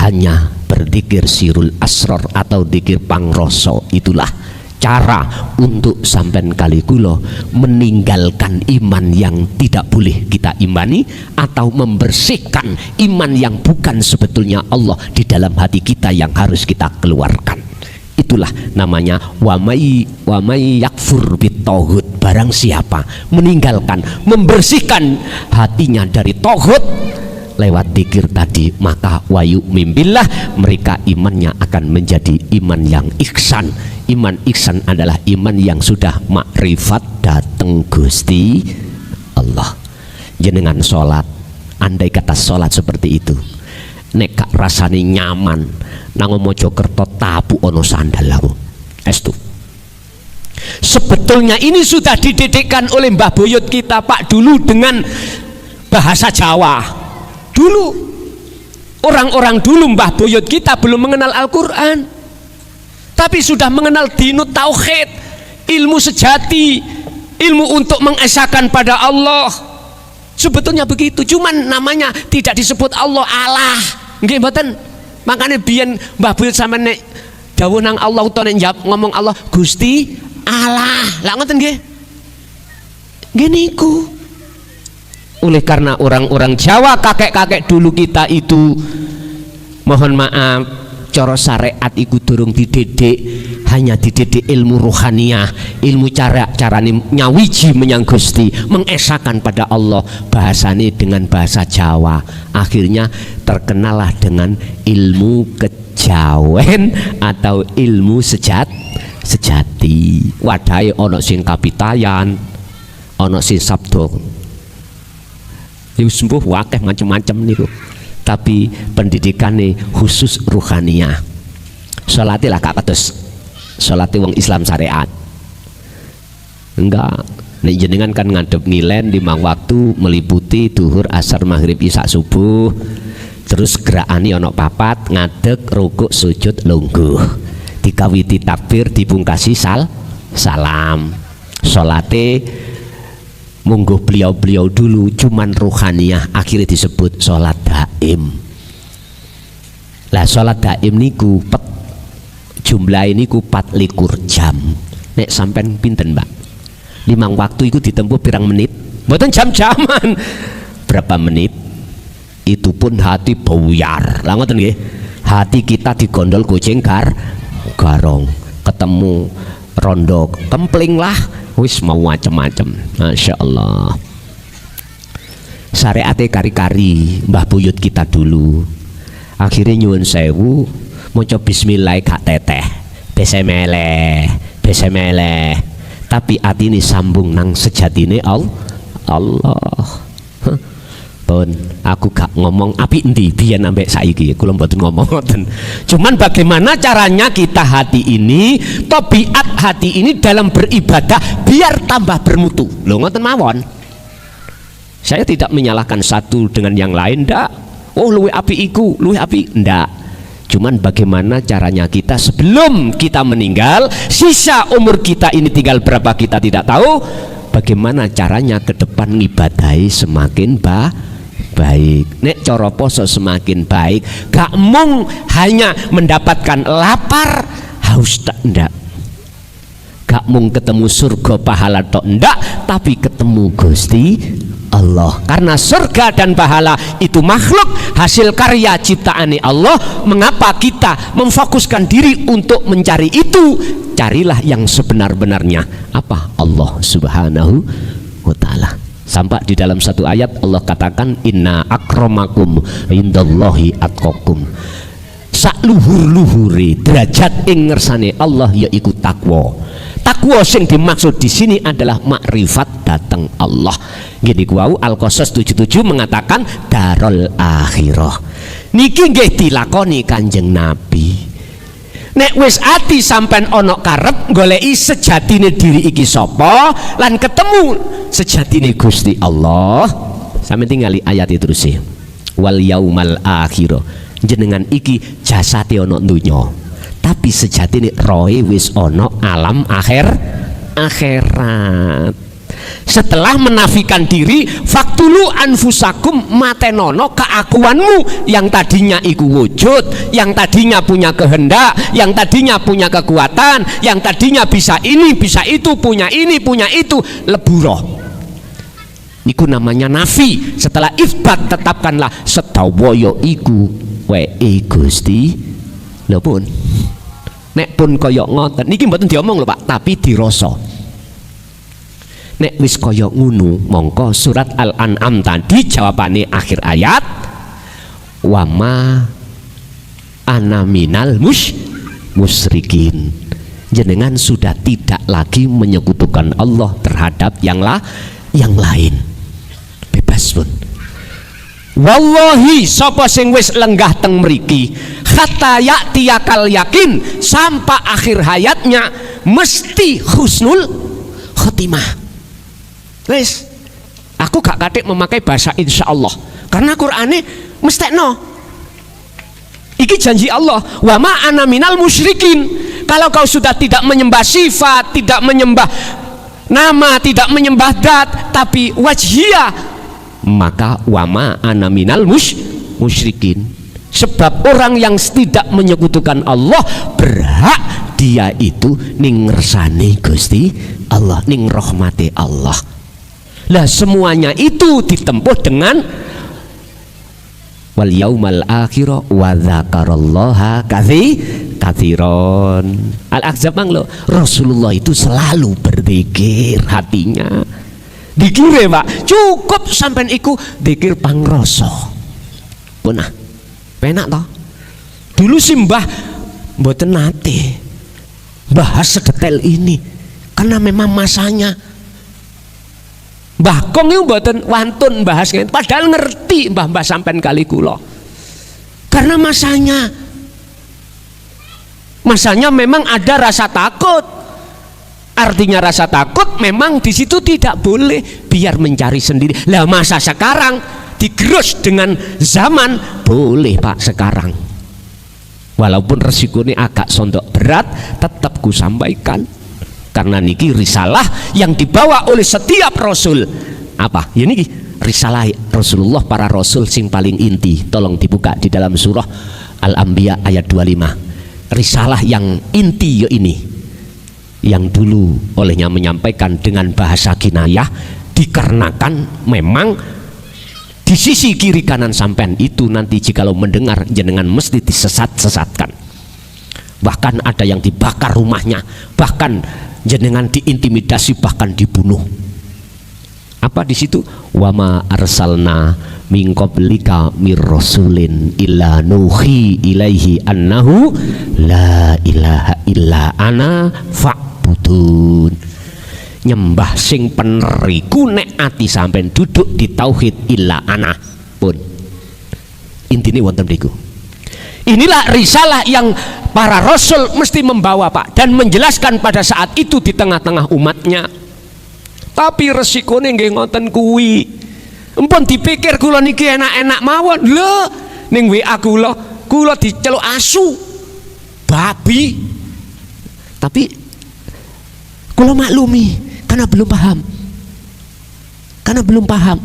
Hanya berzikir sirul asror atau dzikir pangroso, itulah cara untuk sampean kali kula meninggalkan iman yang tidak boleh kita imani, atau membersihkan iman yang bukan sebetulnya Allah di dalam hati kita yang harus kita keluarkan. Itulah namanya wa may yakfur bitaghut, barang siapa meninggalkan, membersihkan hatinya dari taghut lewat dzikir tadi, maka wayu mimbillah, mereka imannya akan menjadi iman yang ihsan. Iman ihsan adalah iman yang sudah makrifat dateng Gusti Allah. Jenengan sholat, andai kata sholat seperti itu, nek gak rasane nyaman nang Mojokerto tabu ono sandal aku estu. Sebetulnya ini sudah dididikkan oleh Mbah Boyot kita Pak dulu dengan bahasa Jawa. Dulu orang-orang dulu, Mbah Boyot kita belum mengenal Al-Quran, tapi sudah mengenal dinut tauhid, ilmu sejati, ilmu untuk mengesahkan pada Allah. Sebetulnya begitu, cuman namanya tidak disebut Allah. Nggih mboten. Makanya biyen Mbah Boyot sampeyan nek dawuh nang Allah utawa nek ngomong Allah Gusti Allah, lah ngoten nggih. Nggih niku. Oleh karena orang-orang Jawa, kakek-kakek dulu kita itu, mohon maaf, cara syariat iku durung dididik, hanya dididik ilmu rohaniah, ilmu carane nyawiji menyang Gusti, mengesahkan pada Allah, bahasane dengan bahasa Jawa. Akhirnya terkenalah dengan ilmu kejawen atau ilmu sejati. Wadahe ana sing kapitayan, ana sing sabdo sembuh wakeh macam-macam niku, tapi pendidikannya khusus ruhaniah. Sholatnya lah kak kados sholatnya wong Islam syariat. Enggak, nek jenengan kan ngadep ngilen 5 waktu meliputi duhur, asar, maghrib, isya, subuh, terus gerakani ono papat, ngadeg, rukuk, sujud, lungguh, dikawiti takbir, dipungkasi salam. Sholatnya mungguh beliau-beliau dulu cuman ruhaniah, akhirnya disebut sholat daim. Lah sholat daim niku jumlah ini ku 24 jam. Nek sampean pinten Mbak? 5 waktu itu ditempuh pirang menit? Mboten jam-jaman. Berapa menit? Itu pun hati buyar. Lah ngoten nggih. Hati kita digondol kucing garong. Ketemu rondo kempling lah, wis mau macem-macem. Masya Allah. Syariate kari-kari Mbah Buyut kita dulu. Akhirnya nyuwun sewu, maca bismillah gak teteh, besemeleh. Tapi atine sambung nang sejatine Allah. Pun aku gak ngomong api endi biyen ambek saiki, kula mboten ngomong ngoten. Cuman bagaimana caranya kita hati ini, tabiat hati ini dalam beribadah biar tambah bermutu. Lho ngoten mawon. Saya tidak menyalahkan satu dengan yang lain, ndak. Oh luwih api iku, luwih api, ndak. Cuman bagaimana caranya kita sebelum kita meninggal, sisa umur kita ini tinggal berapa kita tidak tahu. Bagaimana caranya ke depan ngibadahi semakin baik. Nek cara poso semakin baik, gak mung hanya mendapatkan lapar haus tak ndak. Gak mung ketemu surga pahala tok ndak, tapi ketemu Gusti Allah. Karena surga dan pahala itu makhluk hasil karya ciptaane Allah. Mengapa kita memfokuskan diri untuk mencari itu? Carilah yang sebenar-benarnya. Apa? Allah Subhanahu wa ta'ala. Sampai di dalam satu ayat Allah katakan inna akramakum indallahi atqakum. Sak luhur-luhure derajat ing ngersane Allah yaiku takwa. Takwa sing dimaksud di sini adalah makrifat datang Allah. Gini kuau Al-Qasas 77 mengatakan darul akhirah. Niki nggih dilakoni Kanjeng Nabi. Nek wis ati sampean ana karep goleki sejatine diri iki sapa lan ketemu sejatine Gusti Allah, sampeyan tingali ayat itu terus. Wal yaumal akhir, jenengan iki jasate ana donya tapi sejatine rohe wis ana alam akhirat. Setelah menafikan diri, faktulu anfusakum, matenono keakuanmu yang tadinya iku wujud, yang tadinya punya kehendak, yang tadinya punya kekuatan, yang tadinya bisa ini bisa itu, punya ini punya itu, leburoh. Iku namanya nafi. Setelah isbat tetapkanlah setawoyo iku Gusti. Lho pun nek pun koyok ngoten niki mboten diomong lho Pak, tapi dirasa. Nek wis kaya ngunu, mongko surat Al-An'am tadi jawabane akhir ayat, wama ana minal musyrikin, jenengan sudah tidak lagi menyekutukan Allah terhadap yang lain, bebas pun. Wallahi sapa sing wis lenggah teng mriki hatta ya'tiyakal yakin, sampai akhir hayatnya mesti husnul khotimah. Wes, aku gak katik memakai bahasa insya Allah karena Qur'ane mestekno. Iki janji Allah, wa ma ana minal musyrikin. Kalau kau sudah tidak menyembah sifat, tidak menyembah nama, tidak menyembah dat, tapi wajhiyah, maka wa ma ana minal musyrikin. Sebab orang yang tidak menyekutukan Allah berhak dia itu ning ngersane Gusti Allah, ning rahmati Allah. Lah semuanya itu ditempuh dengan wal yaumal akhir wa dzakarallaha katsiran. Al-Ahzab manglo, Rasulullah itu selalu berzikir hatinya. Dikire Pak, cukup sampean iku zikir pangrasa. Punah. Penak toh? Dulu simbah mboten nate bahas sedetail ini karena memang masanya. Mbah Kong itu mboten wantun bahas, padahal ngerti mbah-mbah sampean kali kula. Karena masanya memang ada rasa takut. Artinya rasa takut memang di situ tidak boleh, biar mencari sendiri. Lah masa sekarang digerus dengan zaman, boleh Pak sekarang. Walaupun resikonya agak sondok berat, tetap ku sampaikan. Karena niki risalah yang dibawa oleh setiap rasul. Apa? Ya niki risalah Rasulullah, para rasul sing paling inti. Tolong dibuka di dalam surah Al-Anbiya ayat 25. Risalah yang inti ya ini, yang dulu olehnya menyampaikan dengan bahasa kinayah, dikarenakan memang di sisi kiri kanan sampean itu nanti jikalau mendengar jenengan mesti disesat-sesatkan. Bahkan ada yang dibakar rumahnya, bahkan jenengan diintimidasi, bahkan dibunuh. Apa di situ? Wama arsalna min qablika mir rasulin illa nuhi ilaihi annahu la ilaha illa ana fa'budun. Nyembah sing peneriku nek ati sampean duduk di tauhid illa ana pun. Intine wonten niku. Inilah risalah yang para rasul mesti membawa Pak, dan menjelaskan pada saat itu di tengah-tengah umatnya. Tapi resikonya nggih ngoten kuwi. Empun dipikir kula niki enak-enak mawon. Lho, ning WA kula diceluk asu, babi. Tapi kula maklumi karena belum paham.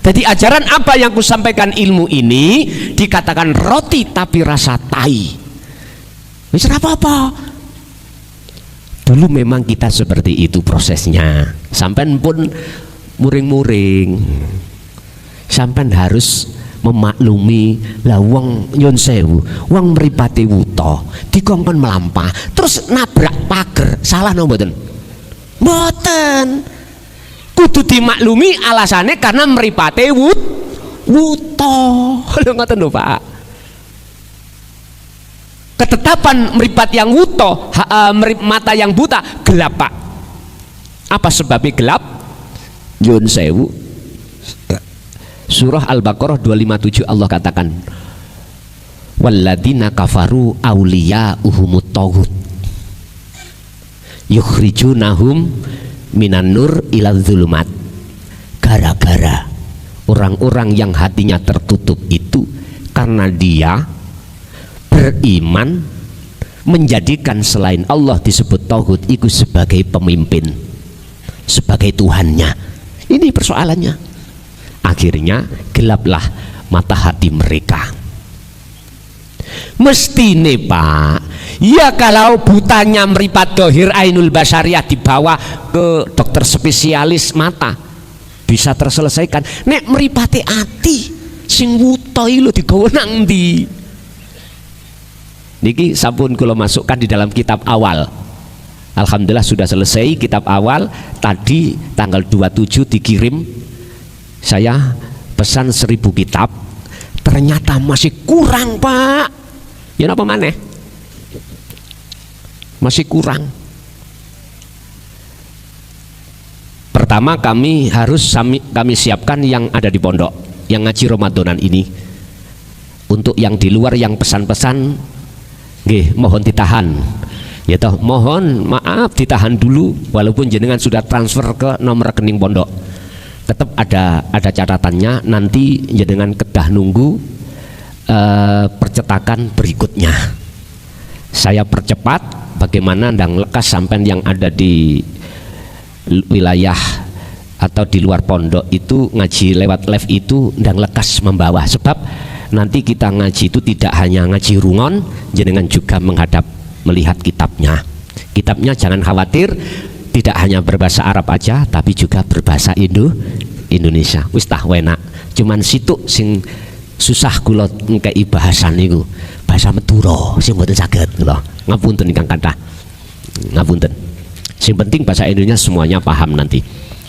Jadi ajaran apa yang kusampaikan ilmu ini dikatakan roti tapi rasa tai. Wis ora apa-apa. Dulu memang kita seperti itu prosesnya. Sampean pun muring-muring. Sampean harus memaklumi lah wong nyun sewu, wong mripate wuta, dikongkon melampah, terus nabrak pager. Salah no mboten? Mboten. Kudu dimaklumi alasannya karena mripate wuta. Lho ngoten lho Pak. Ketetapan mripat yang wuta, mata yang buta gelap Pak. Apa sebabnya gelap? Nyun sewu. Surah Al-Baqarah 257 Allah katakan, walladzina kafaru awliya'uhumut taghut yukhrijunahum minan nur ila dzulumat. Gara-gara orang-orang yang hatinya tertutup itu karena dia beriman menjadikan selain Allah disebut taghut itu sebagai pemimpin, sebagai Tuhannya. Ini persoalannya. Akhirnya gelaplah mata hati mereka. Mestine Pak, ya kalau butanya meripat dohir ainul basyariah dibawa ke dokter spesialis mata bisa terselesaikan. Nek meripati ati sing wuta iki lho digawa nang ndi? Niki sampun kula masukkan di dalam kitab awal. Alhamdulillah sudah selesai kitab awal. Tadi tanggal 27 dikirim. Saya pesan 1000 kitab. Ternyata masih kurang Pak. Ya apa maneh? Masih kurang. Pertama kami siapkan yang ada di pondok, yang ngaji Ramadanan ini. Untuk yang di luar yang pesan-pesan, nggih mohon ditahan. Ya toh, mohon maaf ditahan dulu walaupun jenengan sudah transfer ke nomor rekening pondok. Tetap ada catatannya, nanti jenengan kedah nunggu percetakan berikutnya. Saya percepat bagaimana ndang lekas sampai yang ada di wilayah atau di luar pondok itu ngaji lewat live itu ndang lekas membawa, sebab nanti kita ngaji itu tidak hanya ngaji rungon, jenengan juga menghadap melihat kitabnya. Kitabnya jangan khawatir tidak hanya berbahasa Arab aja tapi juga berbahasa Indonesia. Wis tah wenak. Cuman situ sing susah kula ngkei bahasa niku, bahasa Madura sing mboten saged kula. Ngapunten ingkang kathah. Ngapunten. Sing penting bahasa Indonesia semuanya paham nanti.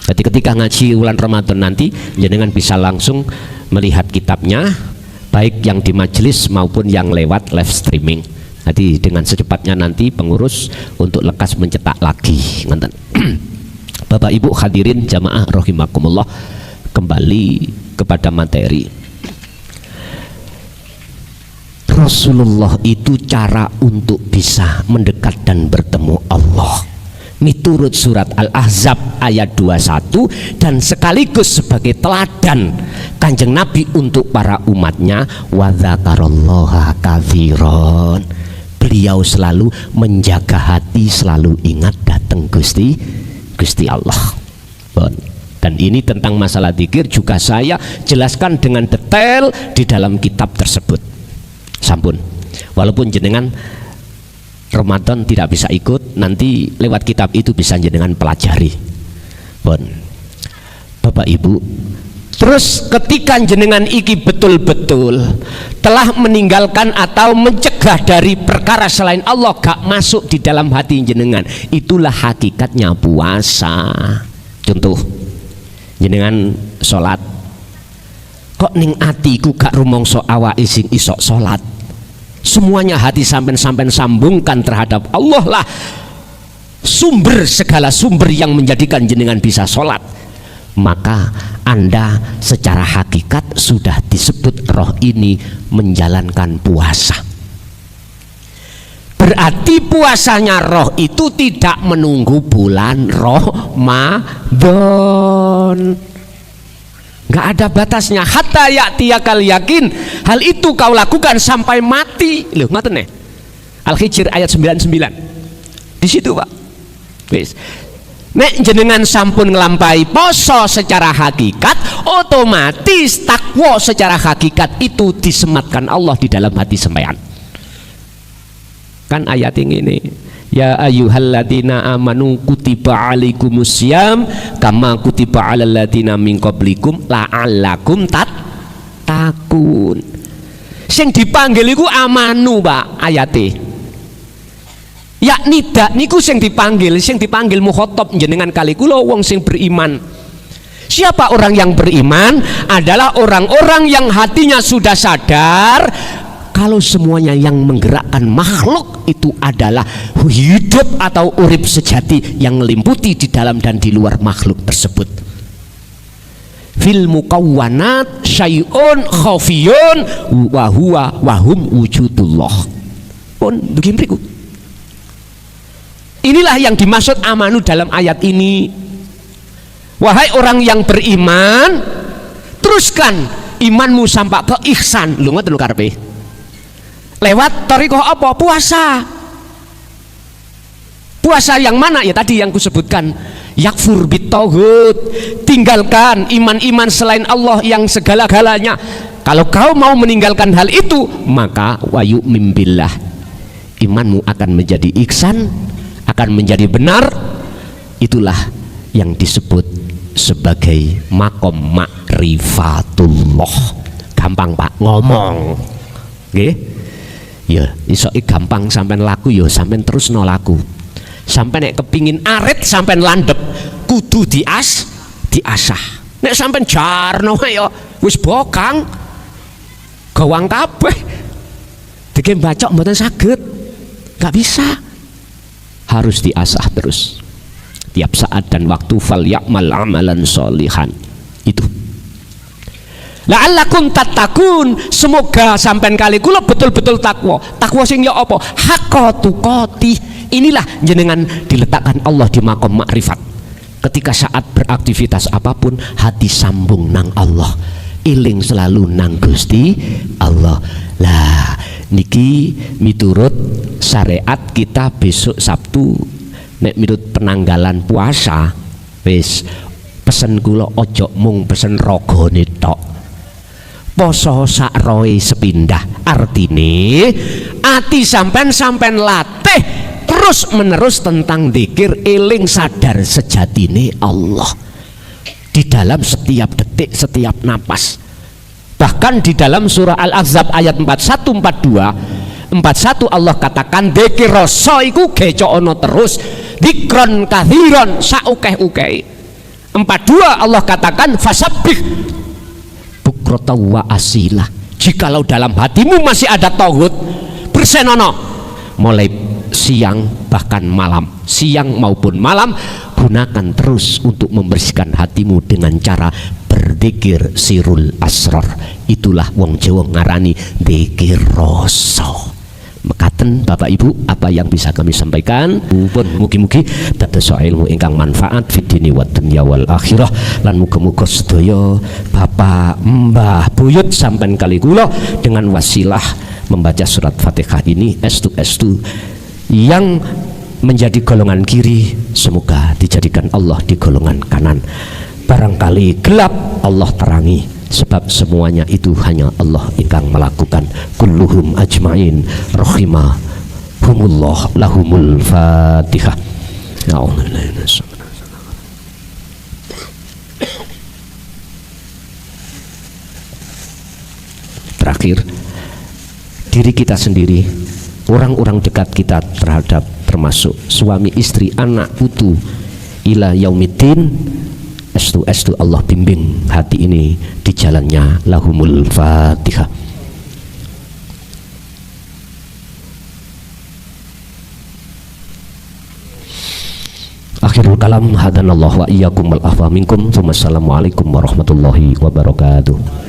Jadi ketika ngaji bulan Ramadan nanti jenengan bisa langsung melihat kitabnya baik yang di majelis maupun yang lewat live streaming. Jadi dengan secepatnya nanti pengurus untuk lekas mencetak lagi. Ngoten. Bapak Ibu hadirin jamaah rahimakumullah, kembali kepada materi. Rasulullah itu cara untuk bisa mendekat dan bertemu Allah miturut surat Al-Ahzab ayat 21 dan sekaligus sebagai teladan Kanjeng Nabi untuk para umatnya. Wa dzakarallaha katsiran, beliau selalu menjaga hati, selalu ingat datang Gusti Allah. Dan ini tentang masalah zikir juga saya jelaskan dengan detail di dalam kitab tersebut. Sampun, walaupun jenengan Ramadan tidak bisa ikut, nanti lewat kitab itu bisa jenengan pelajari. Bon, Bapak Ibu, terus ketika jenengan iki betul-betul telah meninggalkan atau mencegah dari perkara selain Allah gak masuk di dalam hati jenengan, itulah hakikatnya puasa. Contoh, jenengan sholat, kok ning atiku gak rumangsa awake sing isok sholat. Semuanya hati sampai sambungkan terhadap Allah lah sumber segala sumber yang menjadikan jenengan bisa sholat. Maka Anda secara hakikat sudah disebut roh ini menjalankan puasa. Berarti puasanya roh itu tidak menunggu bulan Ramadan. Gak ada batasnya. Hatta ya'tiyakal yakin, hal itu kau lakukan sampai mati. Loh, ngoten nih. Al-Hijr ayat 99. Di situ, Pak. Wis. Nek jenengan sampun ngelampai poso secara hakikat, otomatis takwa secara hakikat itu disematkan Allah di dalam hati sampean. Kan ayat ini, ya ayyuhalladzina amanu kutiba alaikumusiyam kama kutiba alal ladzina min qablikum la'allakum tattaqun. Sing dipanggil iku amanu, Pak, ayate. Yakni dak niku sing dipanggil mukhatab jenengan kali kula wong sing beriman. Siapa orang yang beriman? Adalah orang-orang yang hatinya sudah sadar kalau semuanya yang menggerakkan makhluk itu adalah hidup atau urip sejati yang meliputi di dalam dan di luar makhluk tersebut. fil mukawwanat syai'un khafiyun wa huwa wa hum wujudullah. Pun begini. Inilah yang dimaksud amanu dalam ayat ini. Wahai orang yang beriman, teruskan imanmu sampai ke ihsan. Lu ngoten lho karepe. Lewat thariqah apa? Puasa. Puasa yang mana? Ya tadi yang kusebutkan, yakfur bitauhid, tinggalkan iman-iman selain Allah yang segala-galanya. Kalau kau mau meninggalkan hal itu, maka wayu mimbillah, imanmu akan menjadi ihsan, akan menjadi benar. Itulah yang disebut sebagai makom ma'rifatullah. Gampang Pak ngomong, nggih? Ya iso gampang sampean laku, ya sampean terus no laku. Sampai nek kepingin arit sampai landep kudu diasah. Nek sampai jarno ya wis bokang gawang kabeh dike bacok mboten saged, gak bisa, harus diasah terus tiap saat dan waktu. Fal ya'mal amalan sholihan, itu la'allakum tattaqun, semoga sampean kali kula betul-betul takwa. Takwa sing ya apa? Haqqa tuqatih. Inilah jenengan diletakkan Allah di makom makrifat. Ketika saat beraktivitas apapun, hati sambung nang Allah, iling selalu nang Gusti Allah. Lah niki miturut syariat kita besok Sabtu nek miturut penanggalan puasa, wis pesen kula ojo mung pesen rogone tok, poso sak roe sepindah. Artine ati sampean latih terus menerus tentang dzikir, eling sadar sejatine Allah di dalam setiap detik, setiap napas. Bahkan di dalam surah Al-Ahzab ayat 41 Allah katakan dzikir rasa iku gecono terus, dzikron kathiron saukeh-ukeh. 42 Allah katakan fasabbih bukrata wa asilah. Jikalau dalam hatimu masih ada tauhid, bersenono mulai siang bahkan malam, siang maupun malam, gunakan terus untuk membersihkan hatimu dengan cara berzikir sirul asrar. Itulah wong Jawa ngarani dzikir rasa. Mekaten Bapak Ibu apa yang bisa kami sampaikan, pun mugi-mugi dados ilmu ingkang manfaat fid dini wad dunya wal akhirah. Lan muga-muga sedaya Bapak, Mbah, Buyut sampean kali kula dengan wasilah membaca surat Fatihah ini estu yang menjadi golongan kiri, semoga dijadikan Allah di golongan kanan. Barangkali gelap, Allah terangi, sebab semuanya itu hanya Allah ingkang melakukan. Kulluhum ajmain rahimahumullah. Lahumul Fatihah. Terakhir, diri kita sendiri, orang-orang dekat kita termasuk suami, istri, anak, putu ila yaumiddin, estu Allah bimbing hati ini di jalannya. Lahumul Fatihah. Akhirul kalam hadanallahu wa iyyakum wal afwa minkum. Wassalamualaikum warahmatullahi wabarakatuh.